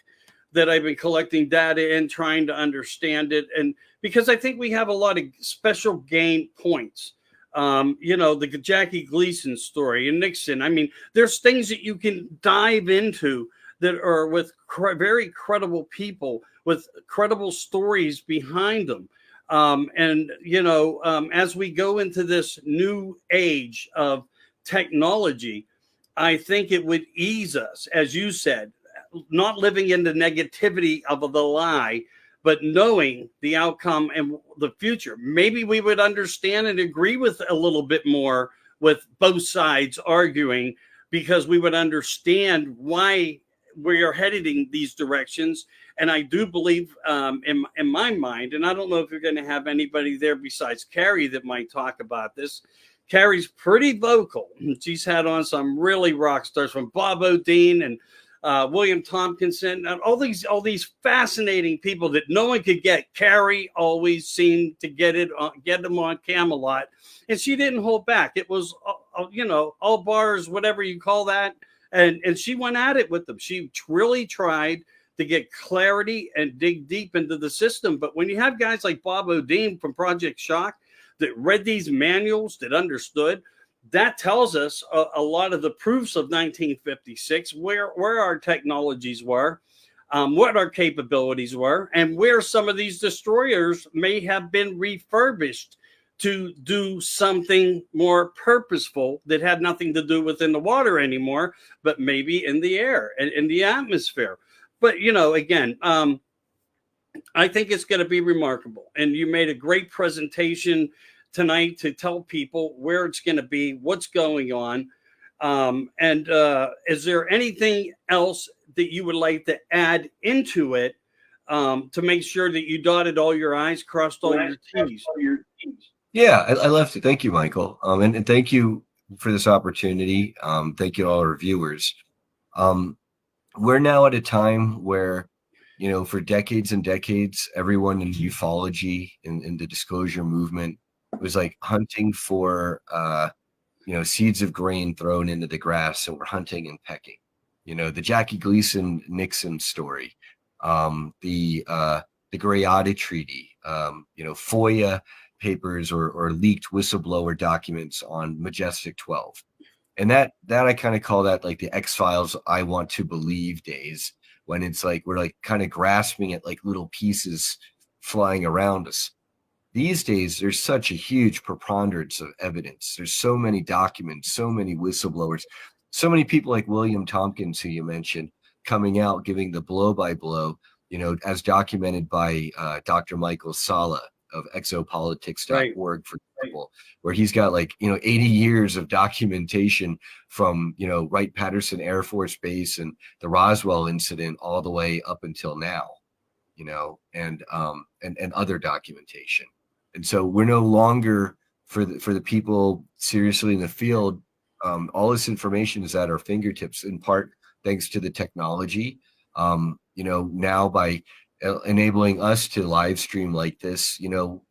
that I've been collecting data in, trying to understand it. And because I think we have a lot of special gain points. You know, the Jackie Gleason story and Nixon. I mean, there's things that you can dive into that are with very credible people with credible stories behind them. And, you know, as we go into this new age of technology, I think it would ease us, as you said, not living in the negativity of the lie, but knowing the outcome and the future. Maybe we would understand and agree with a little bit more with both sides arguing, because we would understand why we are headed in these directions. And I do believe, in my mind, and I don't know if you're going to have anybody there besides Carrie that might talk about this. Carrie's pretty vocal. She's had on some really rock stars, from Bob O'Dean and William Tompkinson, and all these fascinating people that no one could get. Carrie always seemed to get them on Camelot, and she didn't hold back. It was, you know, all bars, whatever you call that, and she went at it with them. She really tried to get clarity and dig deep into the system. But when you have guys like Bob O'Dean from Project Shock that read these manuals, that understood, that tells us a lot of the proofs of 1956, where our technologies were, what our capabilities were, and where some of these destroyers may have been refurbished to do something more purposeful that had nothing to do with in the water anymore, but maybe in the air and in the atmosphere. But, you know, again, I think it's going to be remarkable. And you made a great presentation tonight to tell people where it's going to be, what's going on. And is there anything else that you would like to add into it to make sure that you dotted all your I's, crossed all your T's? Yeah, I love to. Thank you, Michael. And thank you for this opportunity. Thank you to all our viewers. We're now at a time where, you know, for decades and decades, everyone in ufology and in the disclosure movement was like hunting for, you know, seeds of grain thrown into the grass, and we're hunting and pecking. You know, the Jackie Gleason Nixon story, the Gray Audit Treaty, you know, FOIA papers or leaked whistleblower documents on Majestic 12. And that I kind of call that like the X-Files I want to believe days, when it's like we're like kind of grasping at like little pieces flying around us. These days, there's such a huge preponderance of evidence. There's so many documents, so many whistleblowers, so many people like William Tompkins, who you mentioned, coming out, giving the blow-by-blow, you know, as documented by Dr. Michael Sala of exopolitics.org, for example, where he's got like, you know, 80 years of documentation from, you know, Wright-Patterson Air Force Base and the Roswell incident all the way up until now, you know, and other documentation. And so we're no longer, for the people seriously in the field, all this information is at our fingertips, in part thanks to the technology. You know, now by enabling us to live stream like this, you know,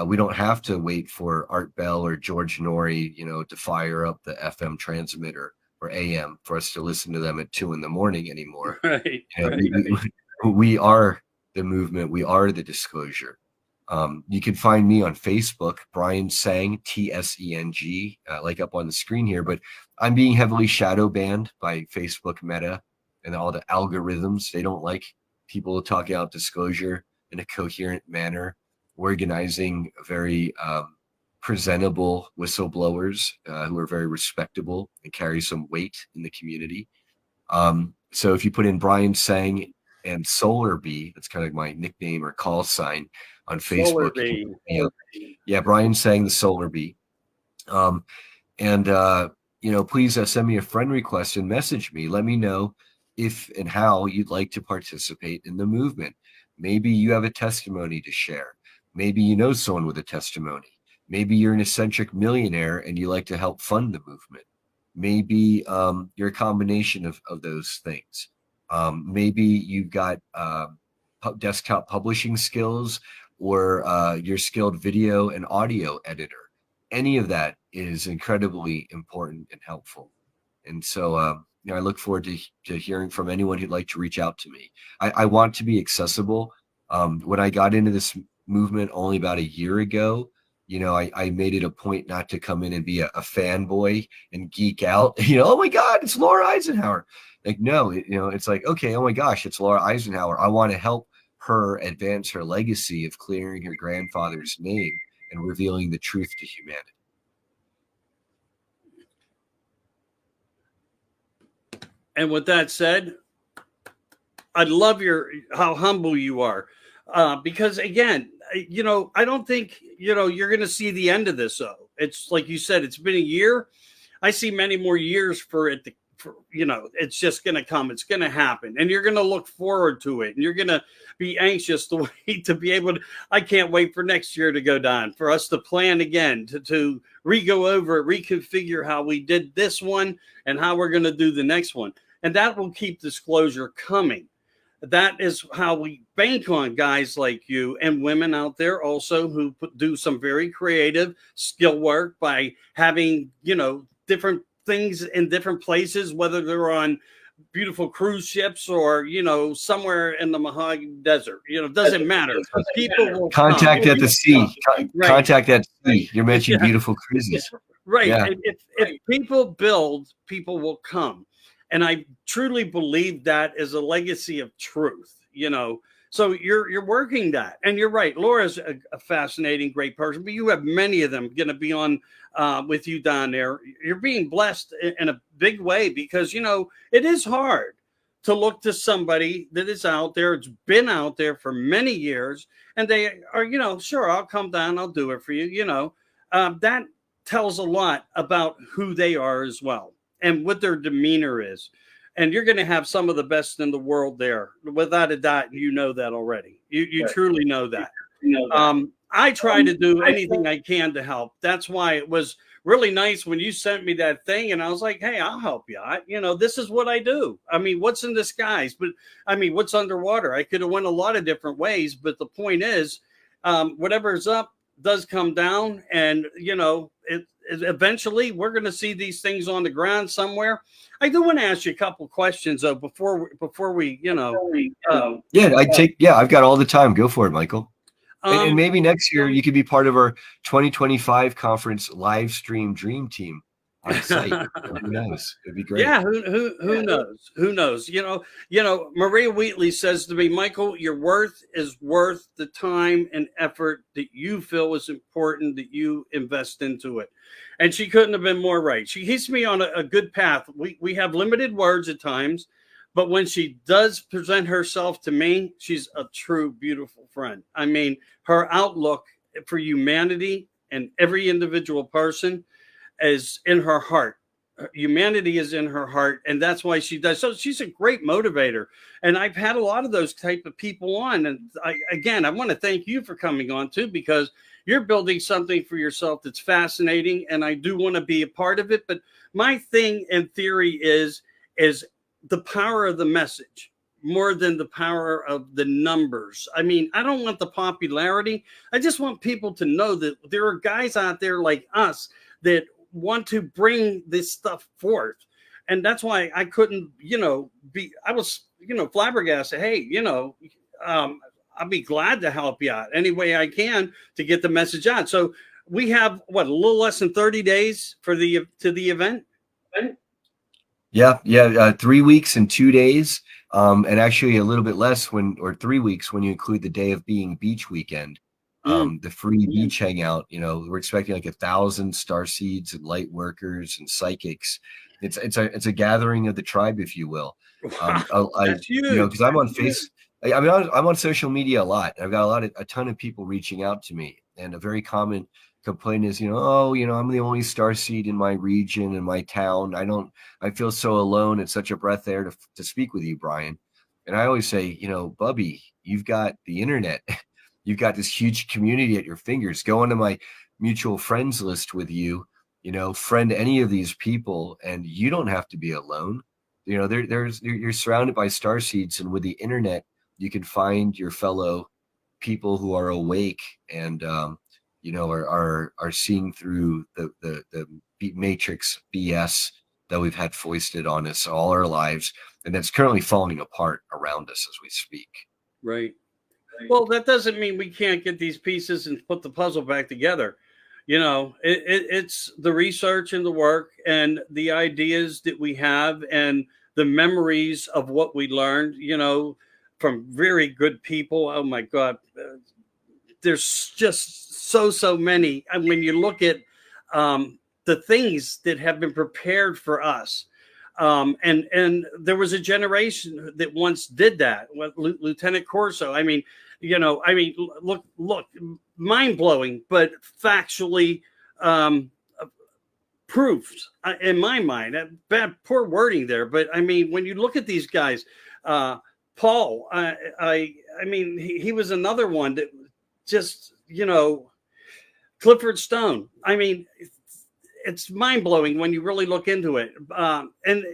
we don't have to wait for Art Bell or George Norrie, you know, to fire up the FM transmitter or AM for us to listen to them at 2 a.m. anymore. Right. You know, we are the movement. We are the disclosure. You can find me on Facebook, Brian Tseng, Tseng, like up on the screen here, but I'm being heavily shadow banned by Facebook Meta and all the algorithms. They don't like people talking about disclosure in a coherent manner, organizing very presentable whistleblowers who are very respectable and carry some weight in the community. So if you put in Brian Tseng and SolarBee, that's kind of my nickname or call sign on Facebook. Yeah, Brian Tseng, the SolarBee. You know, please send me a friend request and message me. Let me know if and how you'd like to participate in the movement. Maybe you have a testimony to share. Maybe you know someone with a testimony. Maybe you're an eccentric millionaire and you like to help fund the movement. Maybe you're a combination of those things. Maybe you've got desktop publishing skills, or you're skilled video and audio editor. Any of that is incredibly important and helpful. And so, I look forward to hearing from anyone who'd like to reach out to me. I want to be accessible. When I got into this movement only about a year ago, I made it a point not to come in and be a fanboy and geek out. Oh my God, it's Laura Eisenhower. Like, no, it's like, okay, oh my gosh, it's Laura Eisenhower. I want to help her advance her legacy of clearing her grandfather's name and revealing the truth to humanity. And with that said, I love how humble you are, because again, I don't think you're going to see the end of this. Though it's like you said, it's been a year. I see many more years for it to. It's just going to come. It's going to happen, and you're going to look forward to it, and you're going to be anxious to wait to be able to. I can't wait for next year to go down, for us to plan again, to re-go over it, reconfigure how we did this one and how we're going to do the next one. And that will keep disclosure coming. That is how we bank on guys like you and women out there also who do some very creative skill work by having, different things in different places, whether they're on beautiful cruise ships or, somewhere in the Mojave Desert. It doesn't matter. People will contact come. At the sea. Right. Contact at sea. You're mentioning beautiful cruises. Right. Yeah. If people build, people will come. And I truly believe that is a legacy of truth, So you're working that. And you're right. Laura's a fascinating, great person, but you have many of them going to be on with you down there. You're being blessed in a big way because, it is hard to look to somebody that is out there. It's been out there for many years. And they are, sure, I'll come down. I'll do it for you. That tells a lot about who they are as well. And what their demeanor is. And you're going to have some of the best in the world there. Without a doubt, you know that already. You right. Truly know that. I try to do anything I can to help. That's why it was really nice when you sent me that thing. And I was like, hey, I'll help you. This is what I do. I mean, what's in the skies? But I mean, what's underwater? I could have went a lot of different ways. But the point is, whatever's up does come down. And, eventually we're going to see these things on the ground somewhere. I do want to ask you a couple of questions though before we I've got all the time. Go for it, Michael. And maybe next year you could be part of our 2025 conference live stream dream team on site. Who knows? It'd be great. Yeah, who knows? Who knows? Maria Wheatley says to me, Michael, your worth is worth the time and effort that you feel is important that you invest into it. And she couldn't have been more right. She keeps me on a good path. We have limited words at times, but when she does present herself to me, she's a true, beautiful friend. I mean, her outlook for humanity and every individual person is in her heart. Humanity is in her heart, and that's why she does. So she's a great motivator, and I've had a lot of those type of people on. And I want to thank you for coming on too, because you're building something for yourself that's fascinating, and I do want to be a part of it. But my thing in theory is the power of the message more than the power of the numbers. I mean, I don't want the popularity. I just want people to know that there are guys out there like us that want to bring this stuff forth. And that's why I couldn't, I was, flabbergasted. Hey, I'll be glad to help you out any way I can to get the message out. So we have a little less than 30 days to the event. Yeah. 3 weeks and 2 days. And actually a little bit less 3 weeks when you include the Day of Being Beach weekend. The free beach hangout, we're expecting like 1,000 starseeds and light workers and psychics. It's a gathering of the tribe, if you will. That's huge. Because I'm on I'm on social media a lot. I've got a ton of people reaching out to me, and a very common complaint is, I'm the only starseed in my region, in my town. I feel so alone. It's such a breath of air to speak with you, Brian. And I always say, Bubby, you've got the internet. You've got this huge community at your fingers. Go onto my mutual friends list with you friend any of these people, and you don't have to be alone. You're surrounded by star seeds, and with the internet, you can find your fellow people who are awake and are seeing through the matrix BS that we've had foisted on us all our lives, and that's currently falling apart around us as we speak. Right. Well, that doesn't mean we can't get these pieces and put the puzzle back together. It's the research and the work and the ideas that we have and the memories of what we learned, from very good people. Oh my God. There's just so many. And when you look at the things that have been prepared for us, and there was a generation that once did that. Lieutenant Corso. Look, mind blowing, but factually proved in my mind. Poor wording there, but I mean, when you look at these guys, Paul, he was another one that just, Clifford Stone. I mean, it's mind blowing when you really look into it. And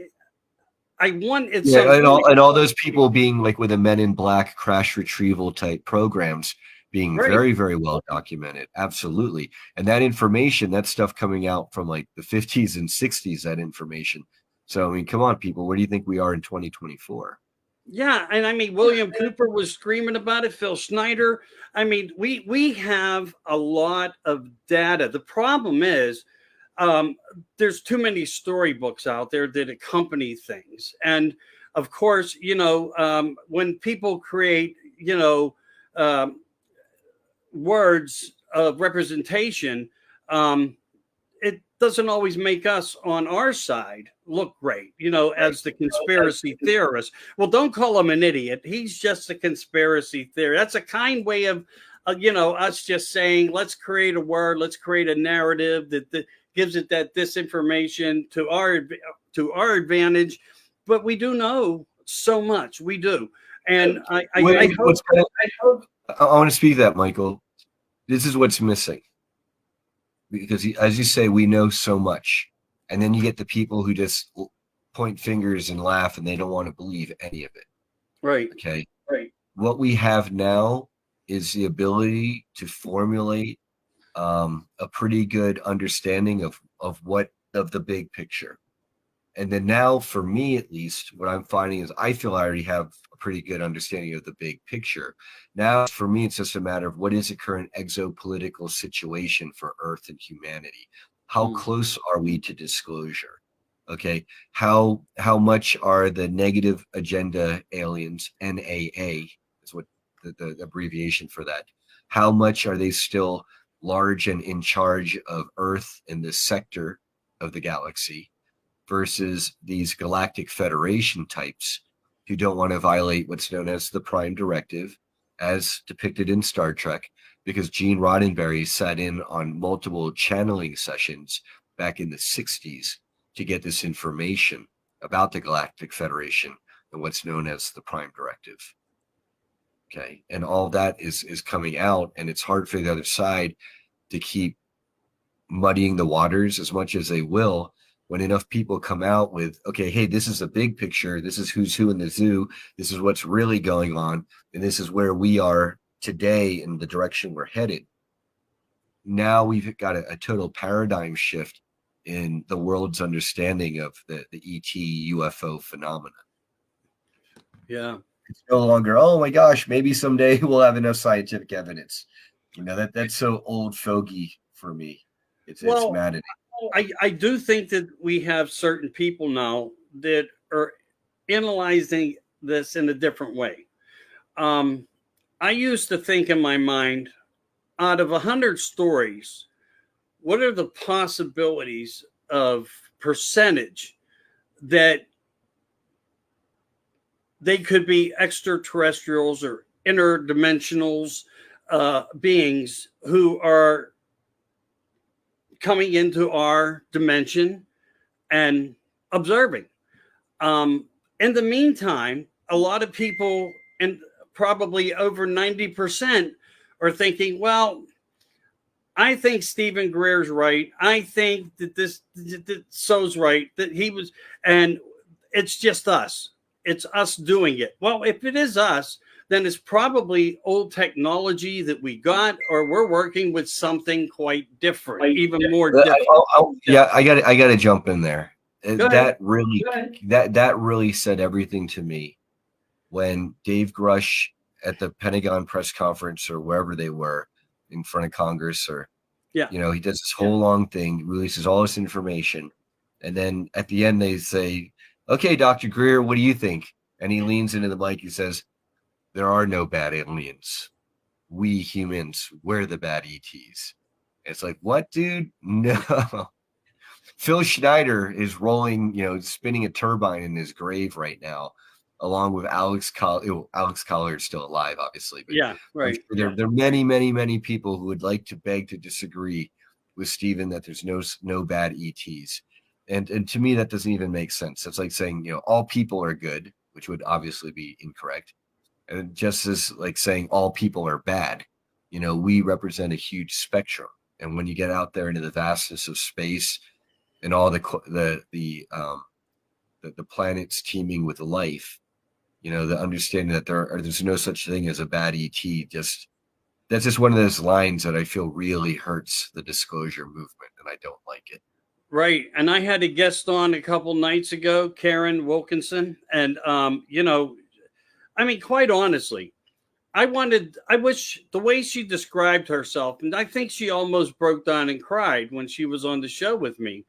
I want it. Yeah, and all those people being like with the Men in Black crash retrieval type programs being right. very, very well documented. Absolutely. And that information, that stuff coming out from like the 50s and 60s, that information. So, I mean, come on, people, where do you think we are in 2024? Yeah, and I mean, William Cooper was screaming about it. Phil Schneider. I mean, we have a lot of data. The problem is there's too many storybooks out there that accompany things, and of course, when people create, words of representation, it doesn't always make us on our side look great, as the conspiracy theorist. Well, don't call him an idiot. He's just a conspiracy theorist. That's a kind way of, us just saying, let's create a word, let's create a narrative that gives it that disinformation to our advantage. But we do know so much. We do. And I hope. I want to speak to that, Michael. This is what's missing. Because as you say, we know so much. And then you get the people who just point fingers and laugh and they don't want to believe any of it. Right. Okay. Right. What we have now is the ability to formulate a pretty good understanding of the big picture. And then now, for me at least, what I'm finding is I feel I already have a pretty good understanding of the big picture. Now, for me, it's just a matter of what is the current exopolitical situation for Earth and humanity? How close are we to disclosure? Okay, how much are the negative agenda aliens, NAA is what the abbreviation for that? How much are they still large and in charge of Earth in this sector of the galaxy versus these galactic federation types who don't want to violate what's known as the Prime Directive, as depicted in Star Trek, because Gene Roddenberry sat in on multiple channeling sessions back in the 60s to get this information about the Galactic Federation and what's known as the Prime Directive. Okay, and all that is coming out, and it's hard for the other side to keep muddying the waters as much as they will when enough people come out with, okay, hey, this is a big picture, this is who's who in the zoo, this is what's really going on, and this is where we are today and the direction we're headed. Now we've got a total paradigm shift in the world's understanding of the ET UFO phenomenon. Yeah. It's no longer, oh my gosh, maybe someday we'll have enough scientific evidence. That's so old fogey for me. It's maddening. I do think that we have certain people now that are analyzing this in a different way. I used to think in my mind, out of 100 stories, what are the possibilities of percentage that they could be extraterrestrials or interdimensionals beings who are coming into our dimension and observing. In the meantime, a lot of people, and probably over 90%, are thinking, well, I think Stephen Greer's right. I think that that So's right, that he was, and it's just us. It's us doing it. Well, if it is us, then it's probably old technology that we got, or we're working with something quite different, even more different. Yeah, I got to jump in there. Go ahead. That really said everything to me when Dave Grush at the Pentagon press conference or wherever they were in front of Congress, or Yeah, he does this whole long thing, releases all this information, and then at the end they say, "Okay, Dr. Greer, what do you think?" And he leans into the mic. He says, "There are no bad aliens. We humans, we're the bad ETs." It's like, what, dude? No. Phil Schneider is rolling, spinning a turbine in his grave right now, along with Alex Collier. Alex Collier is still alive, obviously. But yeah, right. Sure there are many, many, many people who would like to beg to disagree with Stephen that there's no bad ETs. And to me, that doesn't even make sense. It's like saying, all people are good, which would obviously be incorrect. And just as like saying all people are bad, we represent a huge spectrum. And when you get out there into the vastness of space and all the planets teeming with life, the understanding that there's no such thing as a bad ET, that's just one of those lines that I feel really hurts the disclosure movement, and I don't like it. Right. And I had a guest on a couple nights ago, Karen Wilkinson, and I mean, quite honestly, I wish the way she described herself, and I think she almost broke down and cried when she was on the show with me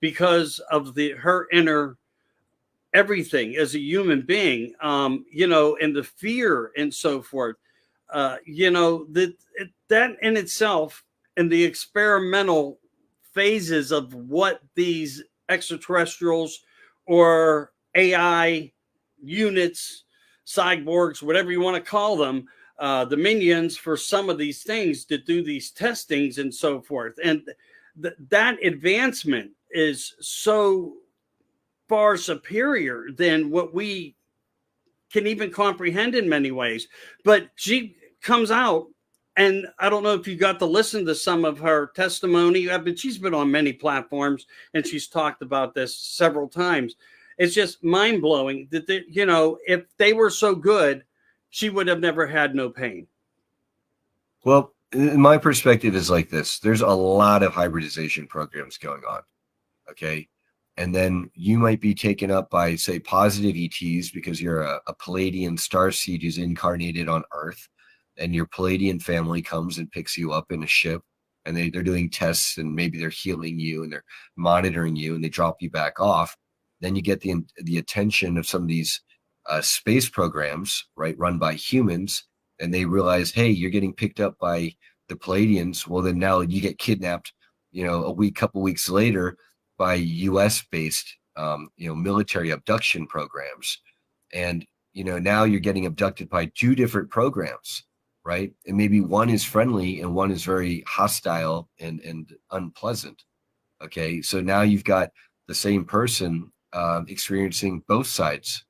because of her inner everything as a human being, and the fear and so forth. That in itself, and the experimental phases of what these extraterrestrials or AI units, cyborgs, whatever you want to call them, the minions for some of these things to do these testings and so forth. And that advancement is so far superior than what we can even comprehend in many ways. But she comes out, and I don't know if you got to listen to some of her testimony, but she's been on many platforms and she's talked about this several times. It's just mind blowing that, if they were so good, she would have never had no pain. Well, my perspective is like this. There's a lot of hybridization programs going on. Okay. And then you might be taken up by, say, positive ETs because you're a Palladian starseed who's incarnated on Earth, and your Palladian family comes and picks you up in a ship, and they're doing tests, and maybe they're healing you and they're monitoring you, and they drop you back off. Then you get the attention of some of these space programs, right, run by humans, and they realize, hey, you're getting picked up by the Palladians. Well, then now you get kidnapped, couple weeks later by US-based, military abduction programs. And, now you're getting abducted by two different programs, right? And maybe one is friendly and one is very hostile and unpleasant. Okay. So now you've got the same person experiencing both sides,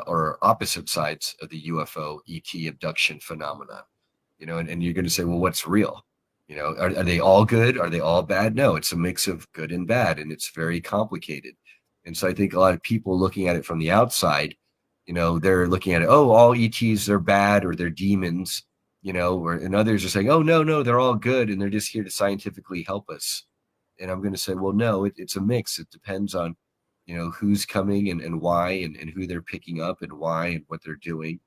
or opposite sides of the UFO ET abduction phenomenon, and you're going to say, well, what's real? Are they all good? Are they all bad? No, it's a mix of good and bad, and it's very complicated. And so I think a lot of people looking at it from the outside, they're looking at it, oh, all ETs are bad or they're demons, and others are saying, oh, no, they're all good and they're just here to scientifically help us. And I'm going to say, well, no, it's a mix. It depends on, who's coming and why, and who they're picking up and why and what they're doing.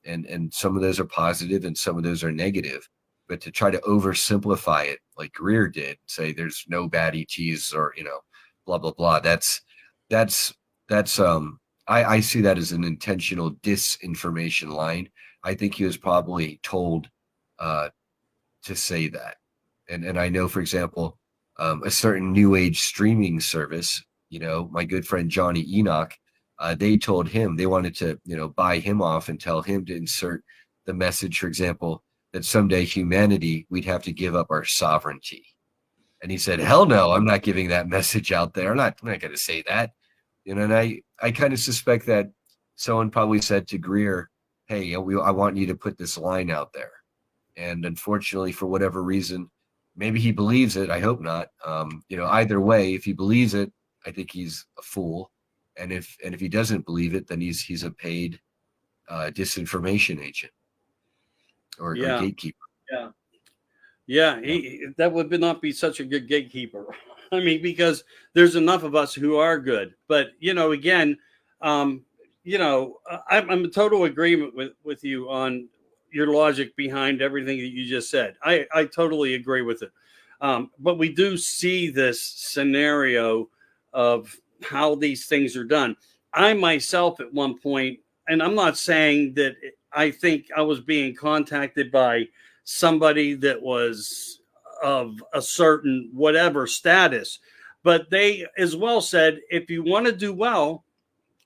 And some of those are positive and some of those are negative. But to try to oversimplify it like Greer did, say there's no bad ETs or, blah, blah, blah. I see that as an intentional disinformation line. I think he was probably told to say that. And I know, for example, a certain new age streaming service, my good friend Johnny Enoch, they told him they wanted to, buy him off and tell him to insert the message, for example, that someday humanity, we'd have to give up our sovereignty. And he said, hell no, I'm not giving that message out there. I'm not going to say that. And I kind of suspect that someone probably said to Greer, hey, I want you to put this line out there. And unfortunately, for whatever reason, maybe he believes it. I hope not. Either way, if he believes it, I think he's a fool. And if he doesn't believe it, then he's a paid disinformation agent or gatekeeper. Yeah, that would not be such a good gatekeeper. I mean, because there's enough of us who are good. But, again, I'm in total agreement with you on your logic behind everything that you just said. I totally agree with it. But we do see this scenario of how these things are done. I myself at one point, and I'm not saying that I think I was being contacted by somebody that was of a certain whatever status, but they as well said, if you want to do well,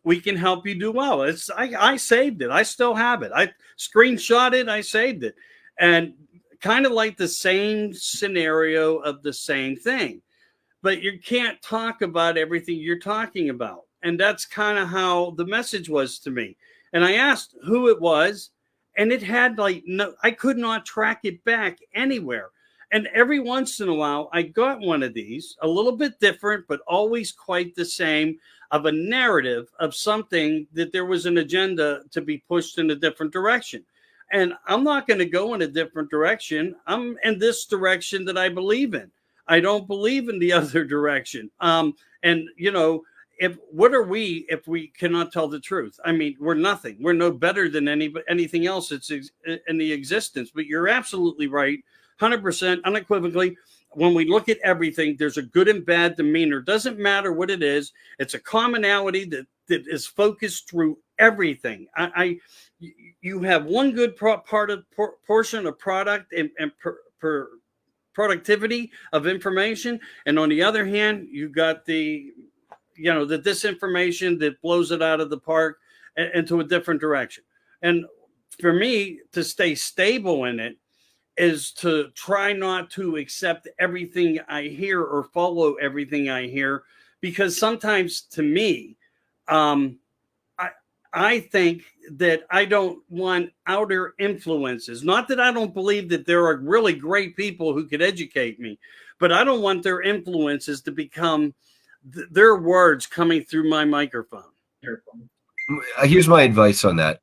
we can help you do well. I saved it. I still have it. I screenshot it. I saved it. And kind of like the same scenario of the same thing, but you can't talk about everything you're talking about. And that's kind of how the message was to me. And I asked who it was, and it had I could not track it back anywhere. And every once in a while, I got one of these, a little bit different, but always quite the same, of a narrative of something that there was an agenda to be pushed in a different direction. And I'm not going to go in a different direction. I'm in this direction that I believe in. I don't believe in the other direction. What are we if we cannot tell the truth? I mean, we're nothing. We're no better than anything else that's in the existence. But you're absolutely right, 100%, unequivocally. When we look at everything, there's a good and bad demeanor. Doesn't matter what it is. It's a commonality that is focused through everything. You have one good portion of product and productivity of information, and on the other hand, you got the disinformation that blows it out of the park into a different direction. And for me to stay stable in it is to try not to accept everything I hear or follow everything I hear, because sometimes to me, I think that I don't want outer influences. Not that I don't believe that there are really great people who could educate me, but I don't want their influences to become their words coming through my microphone. Here's my advice on that.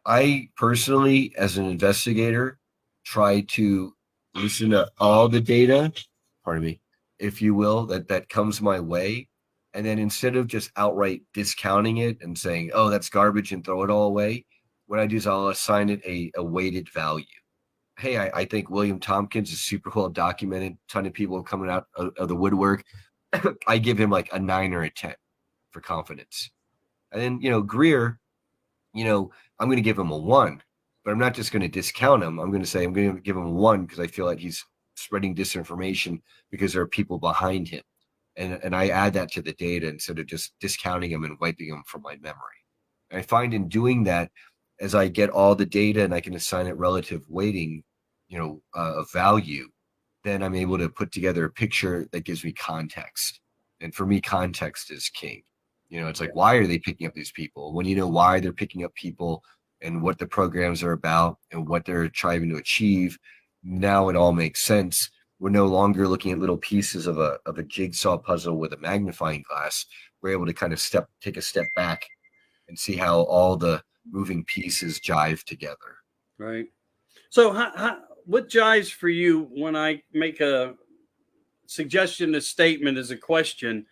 I personally, as an investigator, try to listen to all the data, if you will, that comes my way. And then instead of just outright discounting it and saying, oh, that's garbage and throw it all away, what I do is I'll assign it a weighted value. Hey, I think William Tompkins is super well documented. A ton of people coming out of the woodwork. I give him like a 9 or a 10 for confidence. And then, Greer, I'm going to give him a 1, but I'm not just going to discount him. I'm going to say I'm going to give him a 1 because I feel like he's spreading disinformation because there are people behind him. And I add that to the data instead of just discounting him and wiping him from my memory. And I find in doing that, as I get all the data and I can assign it relative weighting, of value, then I'm able to put together a picture that gives me context. And for me, context is king. It's like, why are they picking up these people? When you know why they're picking up people and what the programs are about and what they're trying to achieve, now it all makes sense. We're no longer looking at little pieces of a jigsaw puzzle with a magnifying glass. We're able to kind of take a step back and see how all the moving pieces jive together. Right. So what jives for you when I make a suggestion, a statement as a question?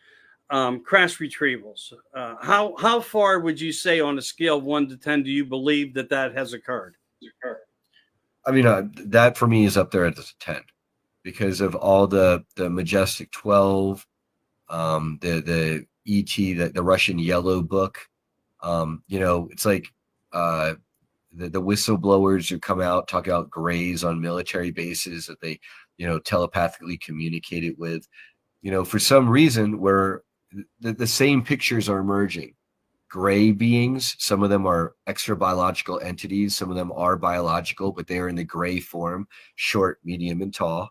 Crash retrievals. How far would you say on a scale of 1 to 10 do you believe that has occurred? I mean, that for me is up there as a 10 because of all the Majestic 12, the ET, the Russian Yellow Book. It's like the whistleblowers who come out talk about grays on military bases that they, telepathically communicated with. For some reason where the same pictures are emerging. Gray beings, some of them are extra biological entities, some of them are biological, but they are in the gray form, short, medium, and tall.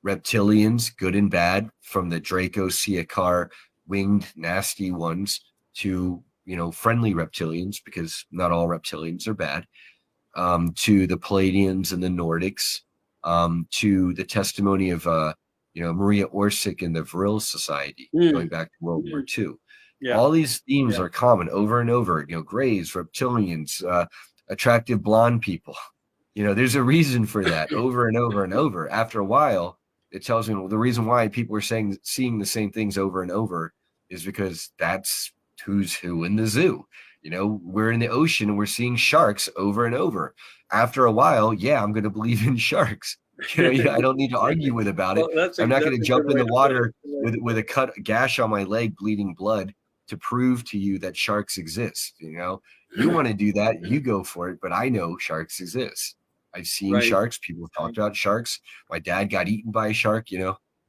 Reptilians, good and bad, from the Draco Siakar winged nasty ones to friendly reptilians, because not all reptilians are bad, to the Palladians and the Nordics, to the testimony of Maria Orsic and the Vril Society going back to World War II. Yeah. All these themes are common over and over. Greys, reptilians, attractive blonde people. There's a reason for that over and over and over. After a while, it tells me, well, the reason why people are seeing the same things over and over is because that's who's who in the zoo. We're in the ocean and we're seeing sharks over and over. After a while, I'm going to believe in sharks. I don't need to argue about it. Well, I'm not going to jump in the water with a gash on my leg, bleeding blood, to prove to you that sharks exist. You want to do that, you go for it. But I know sharks exist. I've seen sharks. People have talked about sharks. My dad got eaten by a shark.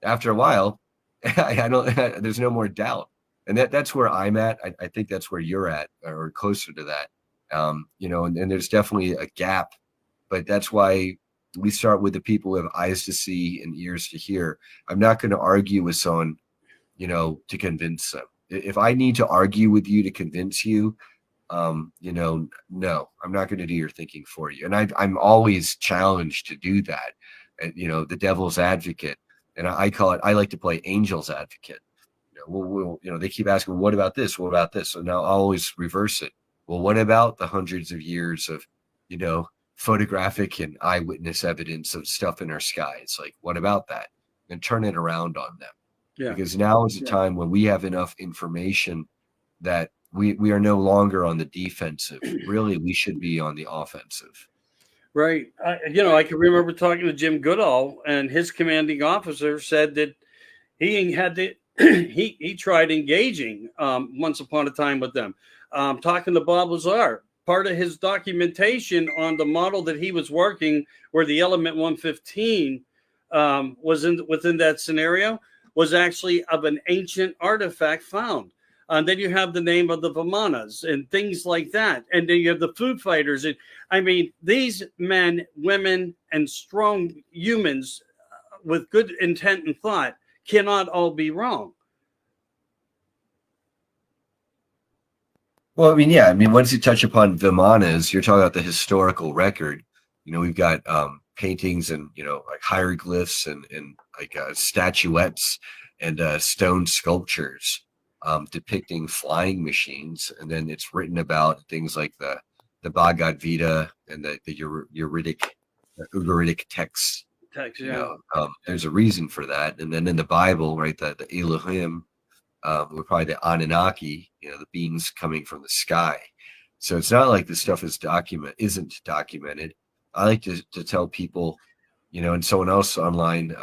After a while, I don't. There's no more doubt, and that's where I'm at. I think that's where you're at, or closer to that. And there's definitely a gap, but that's why we start with the people who have eyes to see and ears to hear. I'm not going to argue with someone, to convince them. If I need to argue with you to convince you, no, I'm not going to do your thinking for you. And I'm always challenged to do that. And, the devil's advocate. And I call it, I like to play angel's advocate. They keep asking, what about this? What about this? So now I'll always reverse it. Well, what about the hundreds of years of, photographic and eyewitness evidence of stuff in our sky? It's like, what about that? And turn it around on them. Yeah. Because now is a time when we have enough information that we are no longer on the defensive. Really, we should be on the offensive. Right. I can remember talking to Jim Goodall, and his commanding officer said that he had to, he tried engaging once upon a time with them. Talking to Bob Lazar, part of his documentation on the model that he was working, where the element 115 was within that scenario, was actually of an ancient artifact found. Then you have the name of the Vimanas and things like that. And then you have the food fighters. And I mean, these men, women, and strong humans with good intent and thought cannot all be wrong. Well, once you touch upon Vimanas, you're talking about the historical record. We've got paintings and, like hieroglyphs and like statuettes and stone sculptures depicting flying machines. And then it's written about things like the Bhagavad Gita and the Ugaritic texts. There's a reason for that. And then in the Bible, right, the Elohim, we're probably the Anunnaki, the beings coming from the sky. So it's not like this stuff isn't documented. I like to tell people, and someone else online,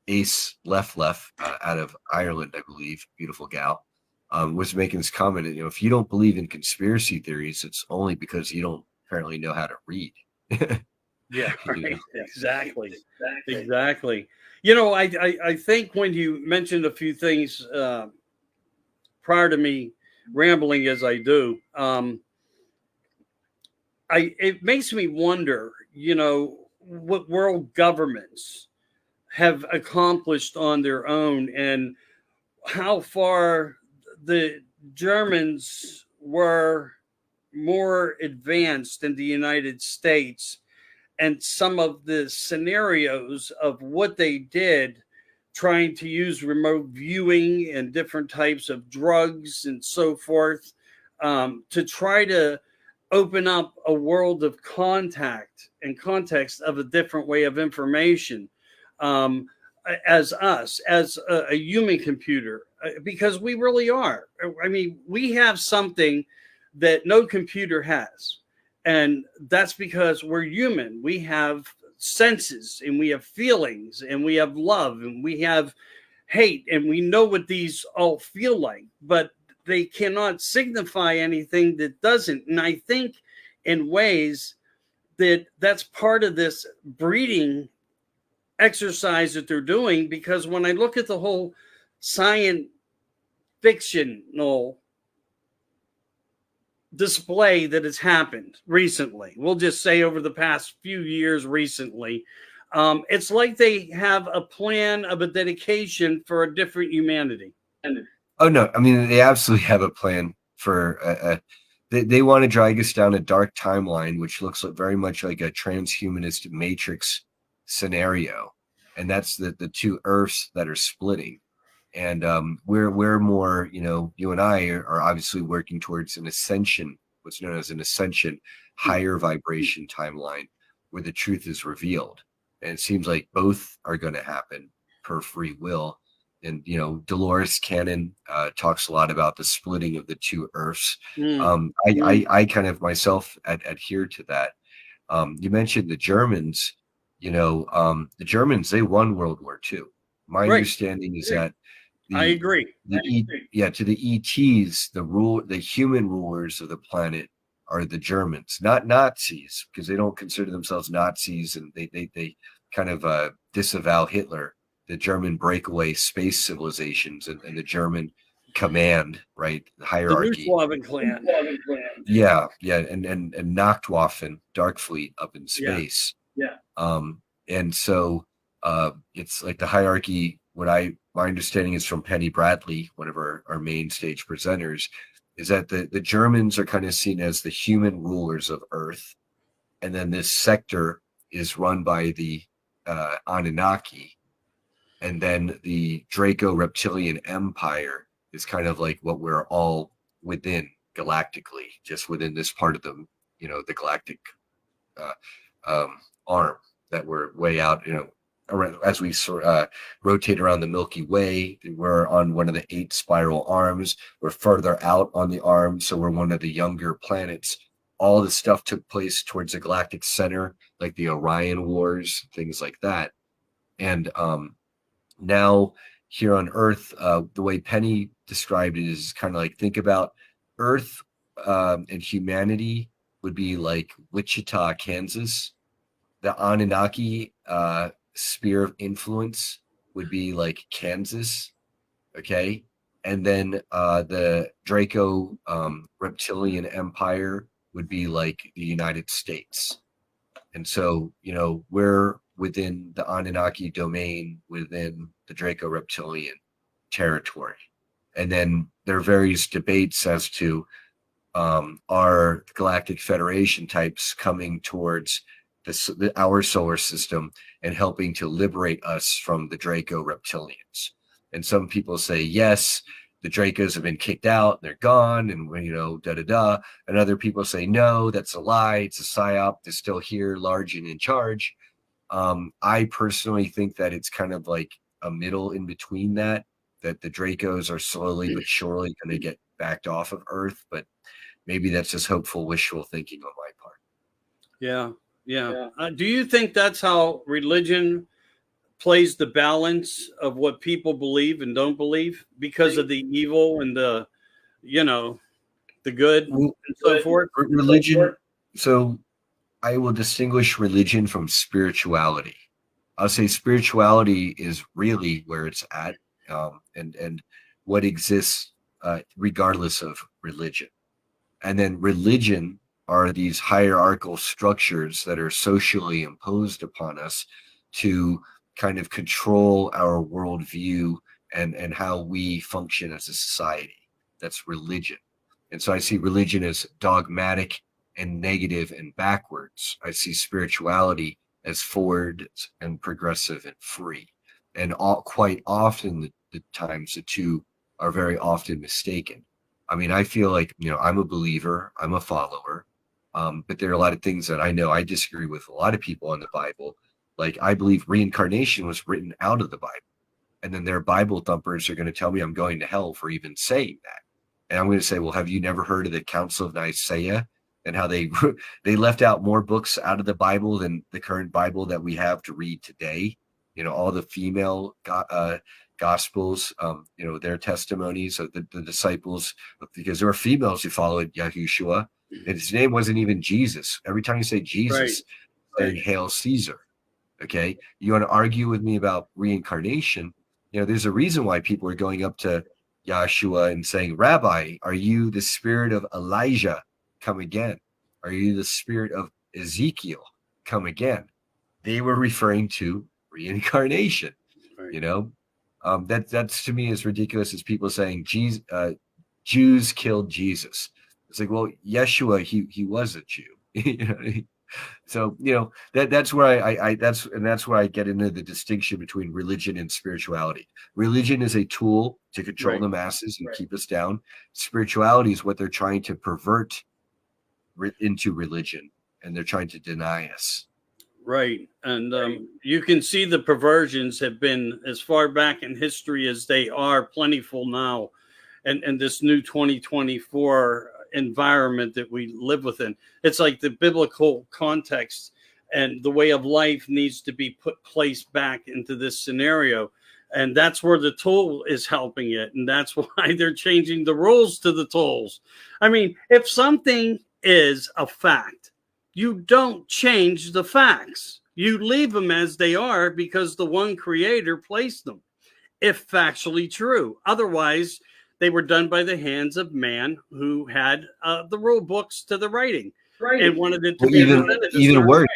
Ace Left out of Ireland, I believe, beautiful gal, was making this comment. If you don't believe in conspiracy theories, it's only because you don't apparently know how to read. Yeah, right. Exactly. I think when you mentioned a few things prior to me rambling as I do, it makes me wonder, what world governments have accomplished on their own and how far the Germans were more advanced than the United States, and some of the scenarios of what they did, trying to use remote viewing and different types of drugs and so forth, to try to open up a world of contact and context of a different way of information, as a human computer, because we really are. I mean, we have something that no computer has. And that's because we're human. We have senses and we have feelings and we have love and we have hate, and we know what these all feel like, but they cannot signify anything that doesn't. And I think in ways that's part of this breeding exercise that they're doing, because when I look at the whole science fictional display that has happened recently, we'll just say over the past few years recently, it's like they have a plan of a dedication for a different humanity. Oh, no. I mean, they absolutely have a plan for they want to drag us down a dark timeline, which looks very much like a transhumanist matrix scenario, and that's the two Earths that are splitting. And we're more, you and I are obviously working towards an ascension, what's known as an ascension, higher vibration timeline, where the truth is revealed. And it seems like both are going to happen per free will. And Dolores Cannon talks a lot about the splitting of the two Earths. I kind of myself adhere to that. You mentioned the Germans. The Germans, they won World War II. My understanding is that I agree. To the ETs, the human rulers of the planet are the Germans, not Nazis, because they don't consider themselves Nazis, and they kind of disavow Hitler. The German breakaway space civilizations and the German command, right? The hierarchy. The Nusswaffen clan. Yeah, and Nachtwaffen, Darkfleet up in space. Yeah. And so it's like the hierarchy. My understanding is from Penny Bradley, one of our main stage presenters, is that the Germans are kind of seen as the human rulers of Earth. And then this sector is run by the Anunnaki. And then the Draco Reptilian Empire is kind of like what we're all within galactically, just within this part of the galactic arm that we're way out, around, as we rotate around the Milky Way. We're on one of the 8 spiral arms. We're further out on the arm, so we're one of the younger planets. All the stuff took place towards the galactic center, like the Orion Wars, things like that. And now here on Earth, the way Penny described it is kind of like, think about Earth and humanity would be like Wichita, Kansas. The Anunnaki sphere of influence would be like Kansas, okay? And then the Draco Reptilian Empire would be like the United States. And so, we're within the Anunnaki domain, within the Draco Reptilian territory. And then there are various debates as to are Galactic Federation types coming towards our solar system and helping to liberate us from the Draco Reptilians. And some people say, yes, the Dracos have been kicked out, they're gone, and And other people say, no, that's a lie, it's a psyop, they're still here, large and in charge. I personally think that it's kind of like a middle in between that the Dracos are slowly but surely going to get backed off of Earth, but maybe that's just hopeful, wishful thinking on my part. Yeah. Do you think that's how religion plays the balance of what people believe and don't believe, because of the evil and the good and so forth? Religion. So I will distinguish religion from spirituality. I'll say spirituality is really where it's at, and what exists regardless of religion. And then religion are these hierarchical structures that are socially imposed upon us to kind of control our worldview and how we function as a society. That's religion. And so I see religion as dogmatic and negative and backwards. I see spirituality as forward and progressive and free. And quite often the times the two are very often mistaken. I mean, I feel like, I'm a believer, I'm a follower, but there are a lot of things that I know I disagree with a lot of people in the Bible. Like, I believe reincarnation was written out of the Bible. And then their Bible thumpers are going to tell me I'm going to hell for even saying that. And I'm going to say, well, have you never heard of the Council of Nicaea and how they left out more books out of the Bible than the current Bible that we have to read today? All the female Gospels, their testimonies of the disciples, because there were females who followed Yahushua, and his name wasn't even Jesus. Every time you say Jesus, say Hail Caesar. Okay, you want to argue with me about reincarnation? There's a reason why people are going up to Yahshua and saying, Rabbi, are you the spirit of Elijah? Come again. Are you the spirit of Ezekiel? Come again. They were referring to reincarnation. That's to me as ridiculous as people saying Jews killed Jesus. It's like, well, Yeshua, he was a Jew. So, you know, that's where that's where I get into the distinction between religion and spirituality. Religion is a tool to control Right. the masses and keep us down. Spirituality is what they're trying to pervert into religion, and they're trying to deny us. Right. And you can see the perversions have been as far back in history as they are plentiful now. And this new 2024 environment that we live within, it's like the biblical context and the way of life needs to be placed back into this scenario. And that's where the tool is helping it. And that's why they're changing the rules to the tools. I mean, if something is a fact, you don't change the facts. You leave them as they are because the one creator placed them, if factually true. Otherwise, they were done by the hands of man who had the rule books to the writing and wanted it to be presented even worse.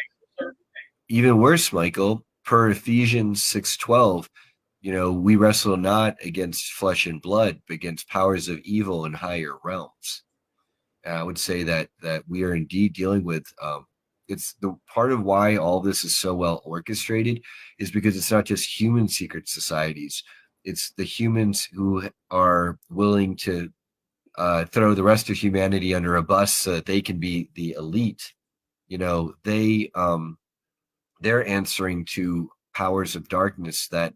Even worse, Michael, per Ephesians 6:12, you know, we wrestle not against flesh and blood, but against powers of evil in higher realms. And I would say that we are indeed dealing with it's the part of why all this is so well orchestrated is because it's not just human secret societies. It's the humans who are willing to throw the rest of humanity under a bus so that they can be the elite. You know, they're answering to powers of darkness that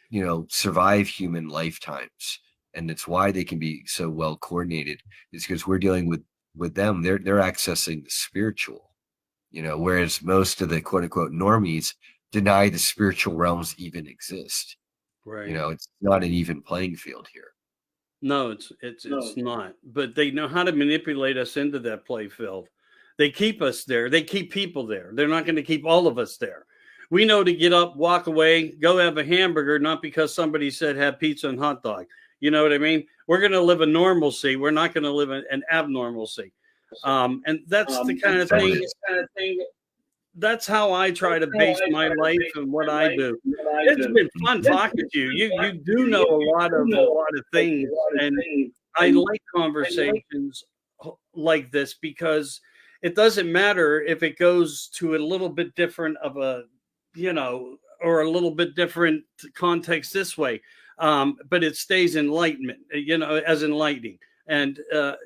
you know, survive human lifetimes, and it's why they can be so well coordinated. Is because we're dealing with them. They're accessing the spiritual, you know, whereas most of the quote unquote normies deny the spiritual realms even exist. Right. You know, it's not an even playing field here. No, it's not. But they know how to manipulate us into that play field. They keep us there. They keep people there. They're not going to keep all of us there. We know to get up, walk away, go have a hamburger, not because somebody said have pizza and hot dog. You know what I mean? We're going to live a normalcy. We're not going to live an abnormalcy. And that's the kind of thing. That's how I try to base my life and what I do. It's been fun talking to you. You do know a lot of things, and I like conversations like this because it doesn't matter if it goes to a little bit different of a, you know, or a little bit different context this way, but it stays enlightenment, you know, as enlightening, and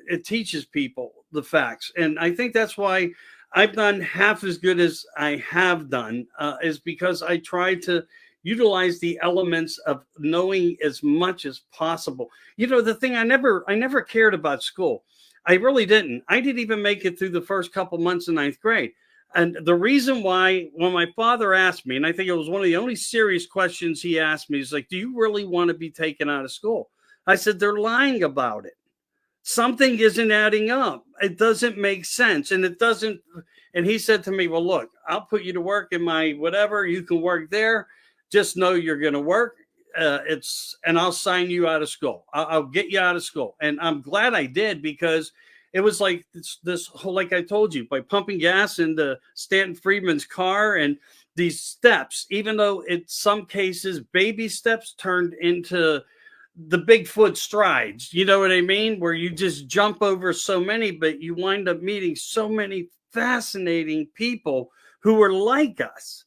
it teaches people the facts. And I think that's why I've done half as good as I have done, is because I try to utilize the elements of knowing as much as possible. You know, the thing I never cared about school. I really didn't. I didn't even make it through the first couple months in ninth grade. And the reason why, when my father asked me, and I think it was one of the only serious questions he asked me, is like, do you really want to be taken out of school? I said, they're lying about it. Something isn't adding up. It doesn't make sense. And it doesn't. And he said to me, well, look, I'll put you to work in my whatever. You can work there. Just know you're going to work. And I'll sign you out of school. I'll get you out of school. And I'm glad I did, because it was like this whole, like I told you, by pumping gas into Stanton Friedman's car and these steps, even though in some cases baby steps turned into the Bigfoot strides, you know what I mean? Where you just jump over so many, but you wind up meeting so many fascinating people who are like us.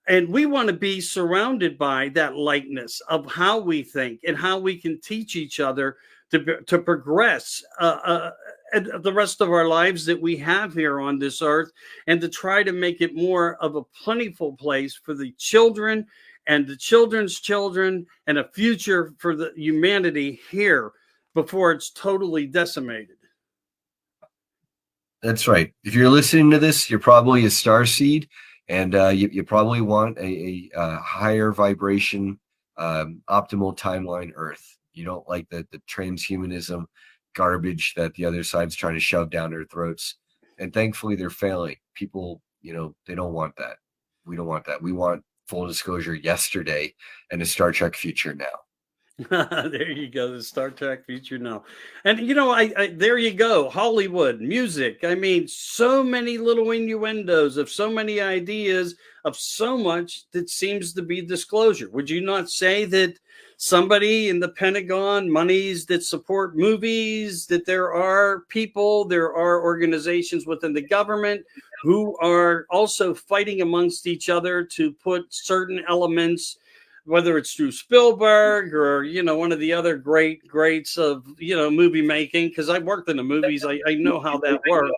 And we want to be surrounded by that likeness of how we think and how we can teach each other to progress the rest of our lives that we have here on this earth, and to try to make it more of a plentiful place for the children and the children's children, and a future for the humanity here before it's totally decimated. That's right. If you're listening to this, you're probably a starseed, and you probably want a higher vibration, optimal timeline Earth. You don't like the transhumanism garbage that the other side's trying to shove down their throats. And thankfully, they're failing. People, you know, they don't want that. We don't want that. We want full disclosure yesterday and a Star Trek future now. There you go, the Star Trek future now. And you know, I there you go, Hollywood music. I mean, so many little innuendos of so many ideas of so much that seems to be disclosure. Would you not say that somebody in the Pentagon, monies that support movies, that there are people, there are organizations within the government who are also fighting amongst each other to put certain elements, whether it's through Spielberg or, one of the other greats of, movie making. Because I worked in the movies. I know how that works.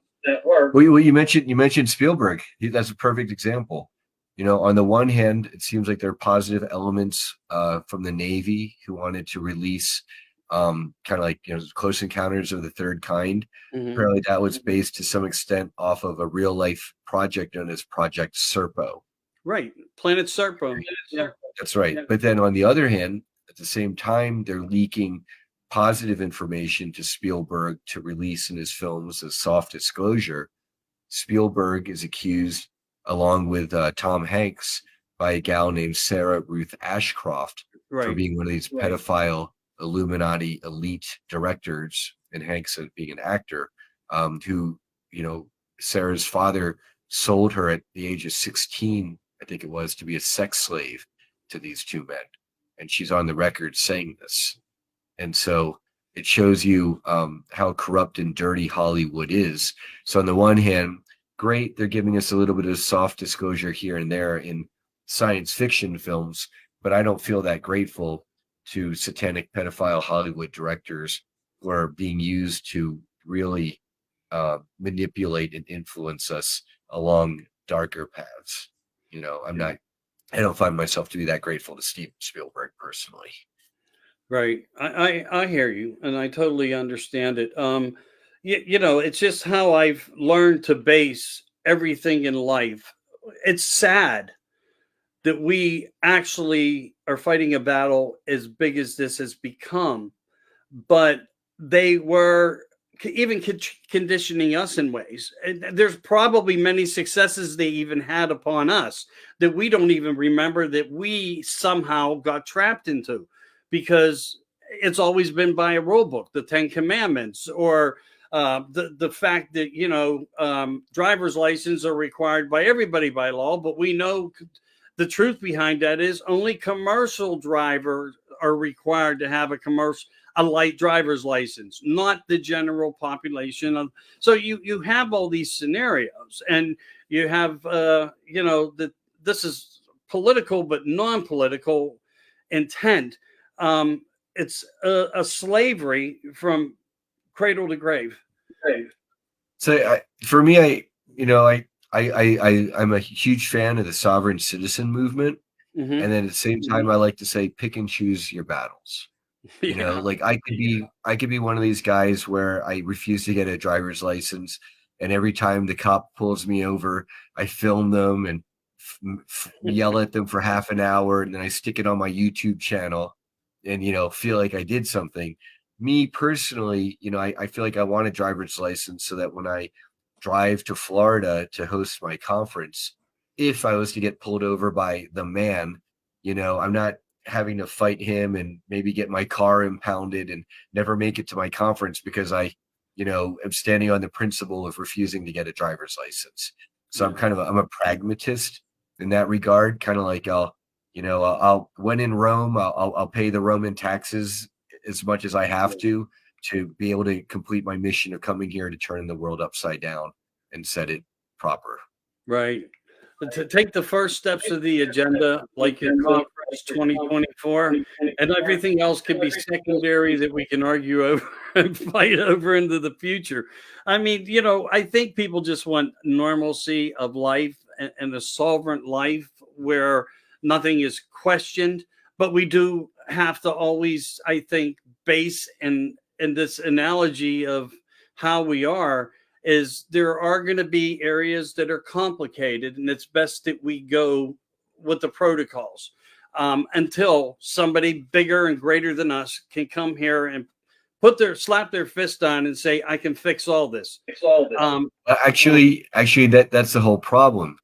Well, you mentioned Spielberg. That's a perfect example. On the one hand, it seems like there are positive elements from the Navy who wanted to release kind of like Close Encounters of the Third Kind. Mm-hmm. Apparently, that was based to some extent off of a real life project known as Project Serpo. Right, Planet Serpo. Yeah, that's right. But then on the other hand, at the same time, they're leaking positive information to Spielberg to release in his films as soft disclosure. Spielberg is accused, along with Tom Hanks, by a gal named Sarah Ruth Ashcroft for being one of these pedophile Illuminati elite directors, and Hanks being an actor, who, Sarah's father sold her at the age of 16, I think it was, to be a sex slave to these two men. And she's on the record saying this. And so it shows you how corrupt and dirty Hollywood is. So on the one hand, great, they're giving us a little bit of soft disclosure here and there in science fiction films, but I don't feel that grateful to satanic pedophile Hollywood directors who are being used to really manipulate and influence us along darker paths. I don't find myself to be that grateful to Steven Spielberg personally. Right. I hear you, and I totally understand it. It's just how I've learned to base everything in life. It's sad that we actually are fighting a battle as big as this has become, but they were even conditioning us in ways. And there's probably many successes they even had upon us that we don't even remember, that we somehow got trapped into, because it's always been by a rule book, the 10 Commandments, or the fact that, driver's license are required by everybody by law. But we know the truth behind that is only commercial drivers are required to have a light driver's license, not the general population. So you have all these scenarios, and you have, that this is political but non-political intent. It's a slavery from cradle to grave. So for me, I'm a huge fan of the sovereign citizen movement. Mm-hmm. And then at the same time, I like to say, pick and choose your battles. Like I could be one of these guys where I refuse to get a driver's license, and every time the cop pulls me over, I film them and yell at them for half an hour, and then I stick it on my YouTube channel and feel like I did something. Me personally, I feel like I want a driver's license so that when I drive to Florida to host my conference, if I was to get pulled over by the man, I'm not having to fight him and maybe get my car impounded and never make it to my conference because I am standing on the principle of refusing to get a driver's license. So I'm a pragmatist in that regard. Kind of like I'll when in Rome, I'll pay the Roman taxes as much as I have to be able to complete my mission of coming here to turn the world upside down and set it proper. Right. To take the first steps of the agenda, like your conference 2024, and everything else can be secondary that we can argue over and fight over into the future. I mean, I think people just want normalcy of life and a sovereign life where nothing is questioned. But we do have to always, I think, base in this analogy of how we are, is there are going to be areas that are complicated, and it's best that we go with the protocols until somebody bigger and greater than us can come here and slap their fist on and say, I can fix all this. Actually, that's the whole problem,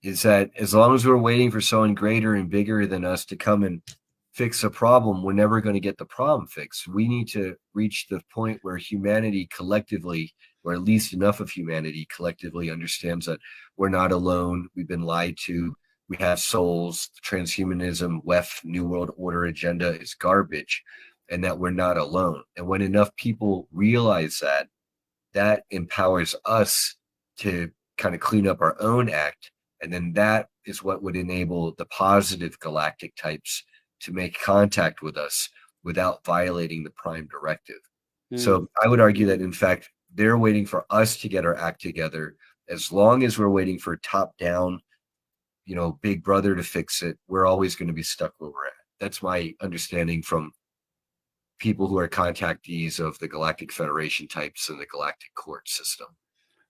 is that as long as we're waiting for someone greater and bigger than us to come and fix a problem, we're never going to get the problem fixed. We need to reach the point where humanity collectively, or at least enough of humanity collectively, understands that we're not alone. We've been lied to. We have souls. Transhumanism, WEF, New World Order agenda is garbage, and that we're not alone. And when enough people realize that, that empowers us to kind of clean up our own act. And then that is what would enable the positive galactic types to make contact with us without violating the prime directive. So I would argue that, in fact, they're waiting for us to get our act together. As long as we're waiting for top down, big brother to fix it, we're always going to be stuck where we're at. That's my understanding from people who are contactees of the Galactic Federation types and the Galactic Court system.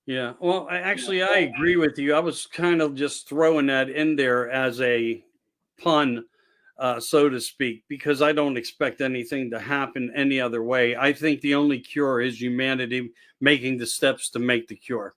Yeah, well, I agree with you. I was kind of just throwing that in there as a pun, so to speak, because I don't expect anything to happen any other way. I think the only cure is humanity making the steps to make the cure.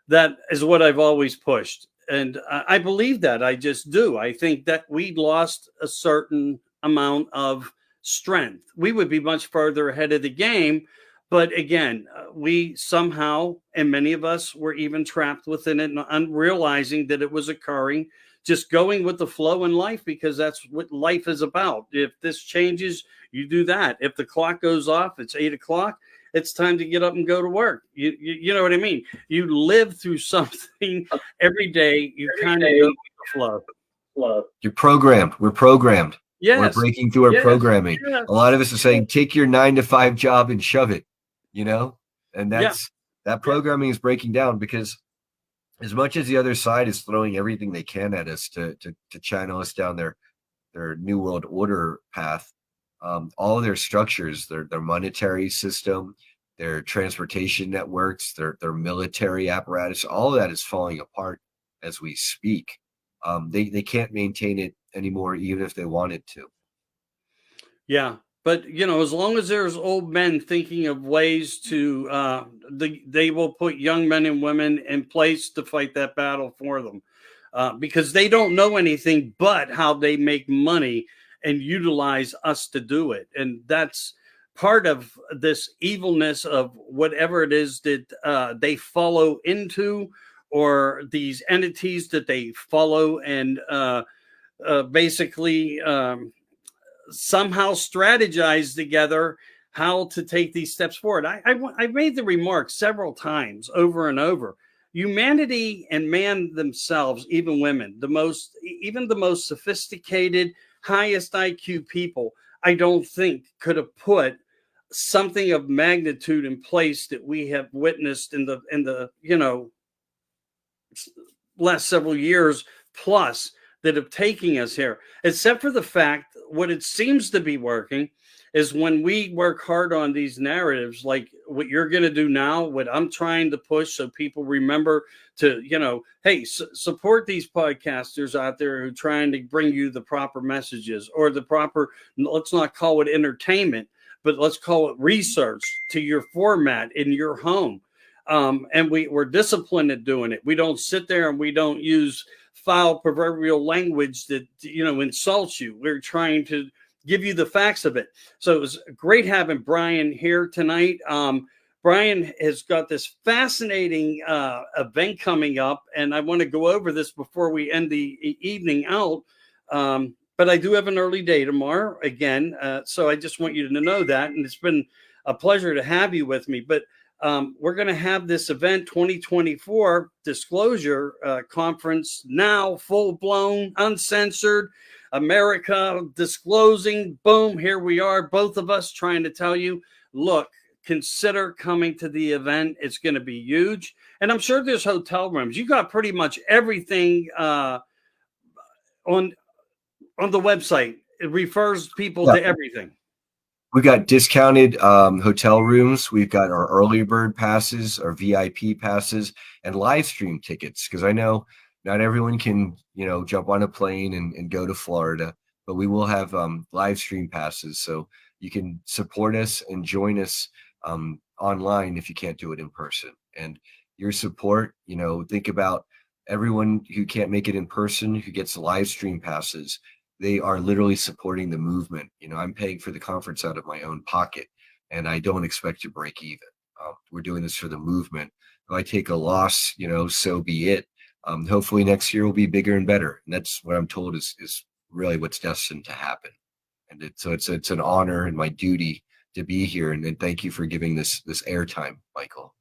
That is what I've always pushed. And I believe that. I just do. I think that we lost a certain amount of strength. We would be much further ahead of the game. But again, we somehow, and many of us were even trapped within it, and realizing that it was occurring, just going with the flow in life, because that's what life is about. If this changes, you do that. If the clock goes off, it's 8 o'clock. It's time to get up and go to work. You know what I mean? You live through something every day. You kind of go with the flow. You're programmed. We're programmed. Yes. We're breaking through our programming. Yes. A lot of us are saying, take your 9-to-5 job and shove it, and that programming is breaking down, because as much as the other side is throwing everything they can at us to channel us down their New World Order path, all of their structures, their monetary system, their transportation networks, their military apparatus, all of that is falling apart as we speak. They can't maintain it anymore, even if they wanted to. Yeah. But, as long as there's old men thinking of ways to, they will put young men and women in place to fight that battle for them, because they don't know anything but how they make money and utilize us to do it. And that's part of this evilness of whatever it is that they follow into, or these entities that they follow and basically somehow strategize together how to take these steps forward. I made the remark several times over and over. Humanity and man themselves, even women, even the most sophisticated, highest IQ people, I don't think could have put something of magnitude in place that we have witnessed in the last several years plus that have taken us here, except for the fact what it seems to be working is when we work hard on these narratives, like what you're going to do now, what I'm trying to push, so people remember to, hey, support these podcasters out there who are trying to bring you the proper messages, or the proper, let's not call it entertainment, but let's call it research to your format in your home. And we're disciplined at doing it. We don't sit there and we don't use foul proverbial language that, insults you. We're trying to give you the facts of it. So it was great having Brian here tonight. Brian has got this fascinating event coming up, and I want to go over this before we end the evening out. But I do have an early day tomorrow again. So I just want you to know that. And it's been a pleasure to have you with me. But we're going to have this event 2024 Disclosure Conference now, full blown, uncensored, America disclosing. Boom, here we are, both of us trying to tell you, look, consider coming to the event. It's going to be huge. And I'm sure there's hotel rooms. You got pretty much everything on the website. It refers people to everything. We got discounted hotel rooms. We've got our early bird passes, our VIP passes, and live stream tickets. Because I know not everyone can, jump on a plane and go to Florida, but we will have live stream passes. So you can support us and join us online if you can't do it in person. And your support, think about everyone who can't make it in person, who gets live stream passes. They are literally supporting the movement. I'm paying for the conference out of my own pocket, and I don't expect to break even. We're doing this for the movement. If I take a loss, so be it. Hopefully next year will be bigger and better. And that's what I'm told is really what's destined to happen. And it's an honor and my duty to be here. And thank you for giving this airtime, Michael.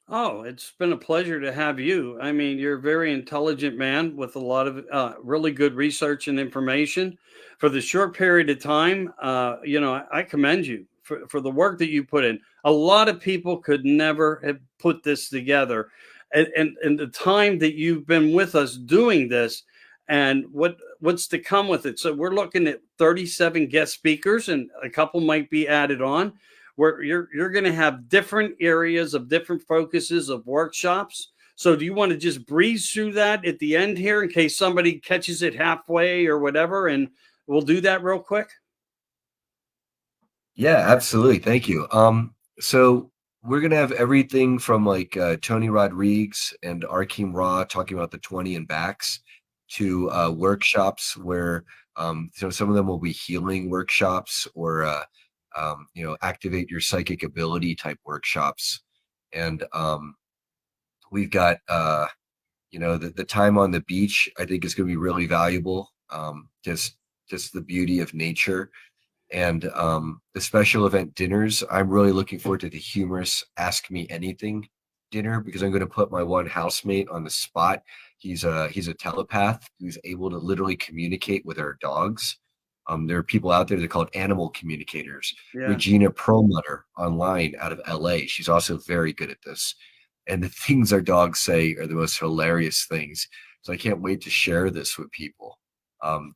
Oh, it's been a pleasure to have you. I mean, you're a very intelligent man with a lot of really good research and information. For the short period of time, I commend you for the work that you put in. A lot of people could never have put this together. And the time that you've been with us doing this and what's to come with it. So we're looking at 37 guest speakers and a couple might be added on where you're going to have different areas of different focuses of workshops. So do you want to just breeze through that at the end here in case somebody catches it halfway or whatever, and we'll do that real quick? Yeah, absolutely. Thank you. So we're gonna have everything from like Tony Rodriguez and Arkeem Ra talking about the 20 and backs to workshops where some of them will be healing workshops or activate your psychic ability type workshops. And we've got the time on the beach, I think is gonna be really valuable. Just the beauty of nature and the special event dinners. I'm really looking forward to the humorous Ask Me Anything dinner because I'm going to put my one housemate on the spot. He's a telepath who's able to literally communicate with our dogs. There are people out there that are called animal communicators. Yeah. Regina Perlmutter online out of LA. She's also very good at this. And the things our dogs say are the most hilarious things. So I can't wait to share this with people.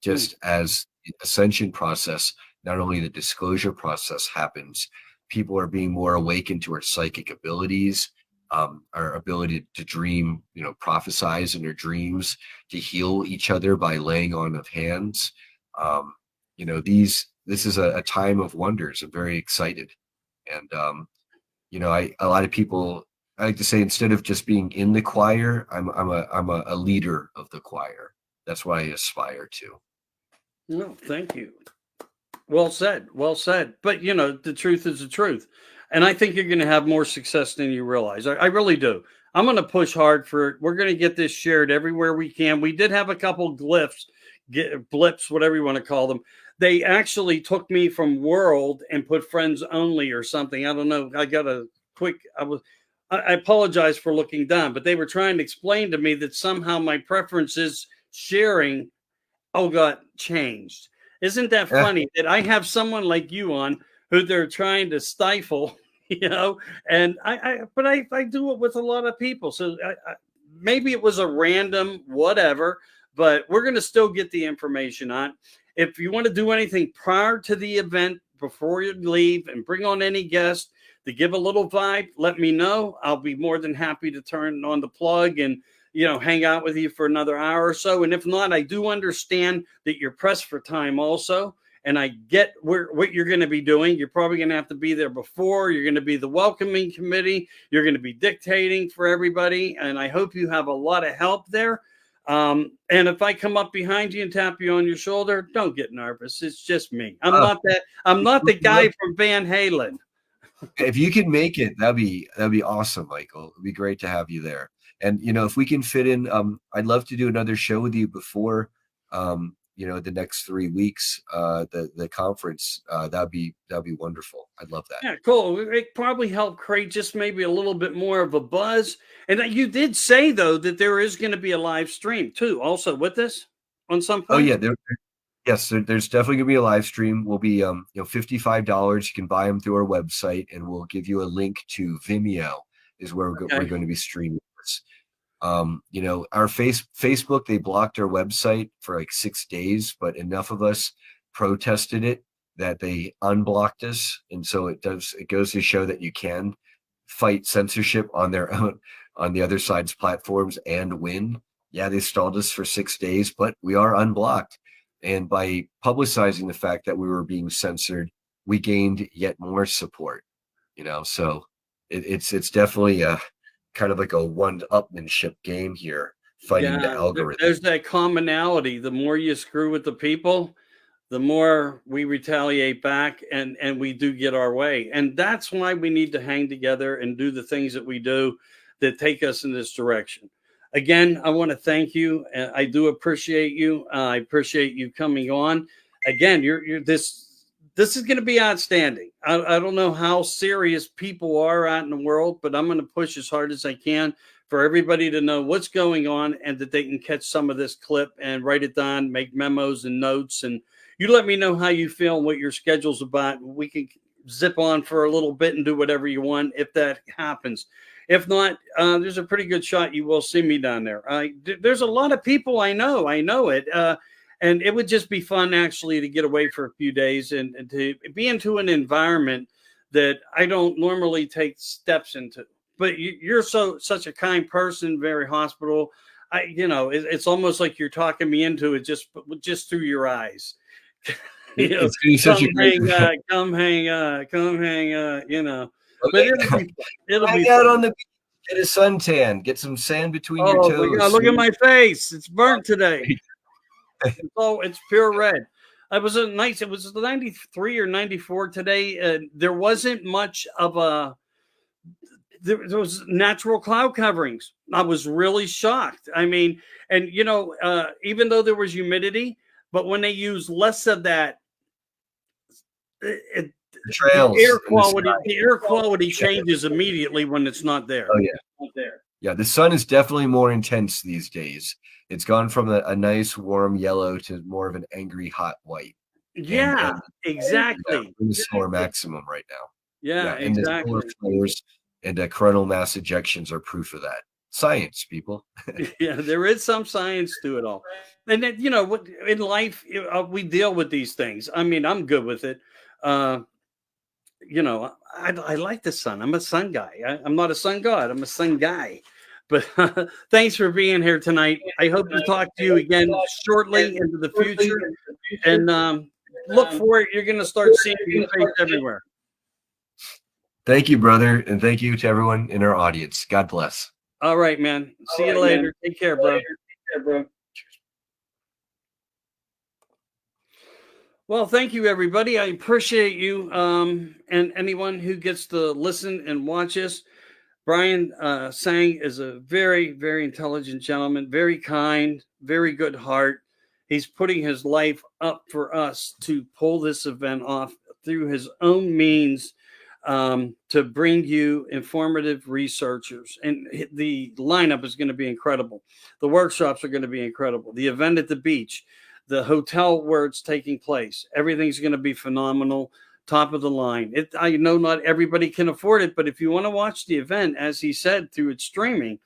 Just as the ascension process, not only the disclosure process happens, people are being more awakened to our psychic abilities, our ability to dream, prophesize in their dreams, to heal each other by laying on of hands. This is a time of wonders. I'm very excited. And, a lot of people, I like to say, instead of just being in the choir, I'm a leader of the choir. That's what I aspire to. No, thank you. Well said. Well said. But the truth is the truth. And I think you're going to have more success than you realize. I really do. I'm going to push hard for it. We're going to get this shared everywhere we can. We did have a couple blips, whatever you want to call them. They actually took me from world and put friends only or something. I don't know. I apologize for looking down, but they were trying to explain to me that somehow my preferences sharing got changed. Isn't that funny that I have someone like you on who they're trying to stifle, and I do it with a lot of people. So maybe it was a random whatever, but we're going to still get the information on. If you want to do anything prior to the event, before you leave and bring on any guest to give a little vibe, let me know. I'll be more than happy to turn on the plug and hang out with you for another hour or so. And if not, I do understand that you're pressed for time also. And I get what you're going to be doing. You're probably going to have to be there before. You're going to be the welcoming committee. You're going to be dictating for everybody. And I hope you have a lot of help there. And if I come up behind you and tap you on your shoulder, don't get nervous. It's just me. I'm not the guy from Van Halen. If you can make it, that'd be awesome, Michael. It'd be great to have you there. And if we can fit in, I'd love to do another show with you before, the next 3 weeks, the conference. That'd be wonderful. I'd love that. Yeah, cool. It probably help create just maybe a little bit more of a buzz. And you did say though that there is going to be a live stream too, also with this on some point. Oh yeah, there's definitely gonna be a live stream. Will be $55. You can buy them through our website, and we'll give you a link to Vimeo. Is where we're going to be streaming this. Our Facebook, they blocked our website for like 6 days, but enough of us protested it that they unblocked us. And so it goes to show that you can fight censorship on their own, on the other side's platforms and win. Yeah, they stalled us for 6 days, but we are unblocked. And by publicizing the fact that we were being censored, we gained yet more support, so it's definitely a kind of like a one-upmanship game here, fighting the algorithm. There's that commonality. The more you screw with the people, the more we retaliate back and we do get our way. And that's why we need to hang together and do the things that we do that take us in this direction. Again, I want to thank you. I do appreciate you. I appreciate you coming on. Again, you're this this is going to be outstanding. I don't know how serious people are out in the world, but I'm going to push as hard as I can for everybody to know what's going on and that they can catch some of this clip and write it down, make memos and notes. And you let me know how you feel and what your schedule's about. We can zip on for a little bit and do whatever you want if that happens. If not, there's a pretty good shot you will see me down there. There's a lot of people I know it. And it would just be fun actually to get away for a few days and to be into an environment that I don't normally take steps into. But you're such a kind person, very hospitable. It's almost like you're talking me into it just through your eyes. Come hang. But it'll be out fun. on the beach, get a suntan, get some sand between your toes. God, look at my face; it's burnt today. It's pure red. It was it was 93 or 94 today. There wasn't much of there was natural cloud coverings. I was really shocked. I mean, and even though there was humidity, but when they use less of that, the air quality changes immediately when it's not there. Oh yeah. Yeah, the sun is definitely more intense these days. It's gone from a nice warm yellow to more of an angry hot white. Yeah, exactly. The solar maximum right now. Yeah, and exactly. The solar flares and coronal mass ejections are proof of that. Science, people. Yeah, there is some science to it all. And then, in life, we deal with these things. I mean, I'm good with it. I like the sun. I'm a sun guy. I'm not a sun god. I'm a sun guy. But thanks for being here tonight. I hope to talk to you again shortly into the future. And look for it. You're going to start seeing your face everywhere. Thank you, brother. And thank you to everyone in our audience. God bless. All right, man. See you later. Take care, bro. Well, thank you, everybody. I appreciate you and anyone who gets to listen and watch us. Brian Tseng is a very, very intelligent gentleman, very kind, very good heart. He's putting his life up for us to pull this event off through his own means to bring you informative researchers. And the lineup is going to be incredible. The workshops are going to be incredible. The event at the beach, the hotel where it's taking place, everything's going to be phenomenal. Top of the line. I know not everybody can afford it, but if you want to watch the event, as he said, through its streaming,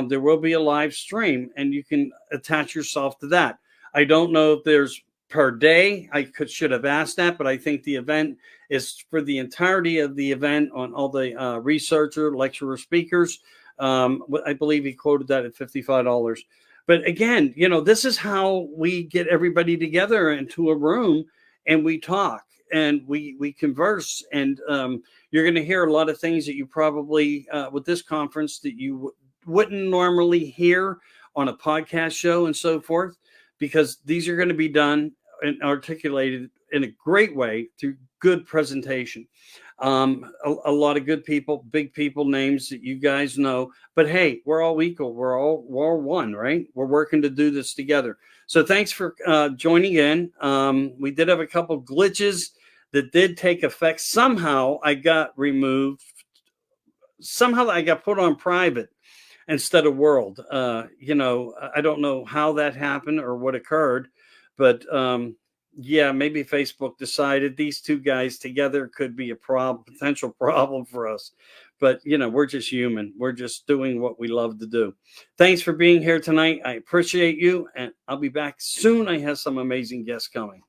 there will be a live stream and you can attach yourself to that. I don't know if there's per day. I should have asked that, but I think the event is for the entirety of the event on all the researcher, lecturer, speakers. I believe he quoted that at $55. But again, this is how we get everybody together into a room and we talk. And we converse, and you're going to hear a lot of things that you probably, with this conference, that you wouldn't normally hear on a podcast show and so forth, because these are going to be done and articulated in a great way through good presentation. A lot of good people, big people, names that you guys know. But hey, we're all equal. We're all one, right? We're working to do this together. So thanks for joining in. We did have a couple glitches that did take effect. Somehow I got removed. Somehow I got put on private instead of world. I don't know how that happened or what occurred, but yeah, maybe Facebook decided these two guys together could be a potential problem for us. But, we're just human. We're just doing what we love to do. Thanks for being here tonight. I appreciate you. And I'll be back soon. I have some amazing guests coming.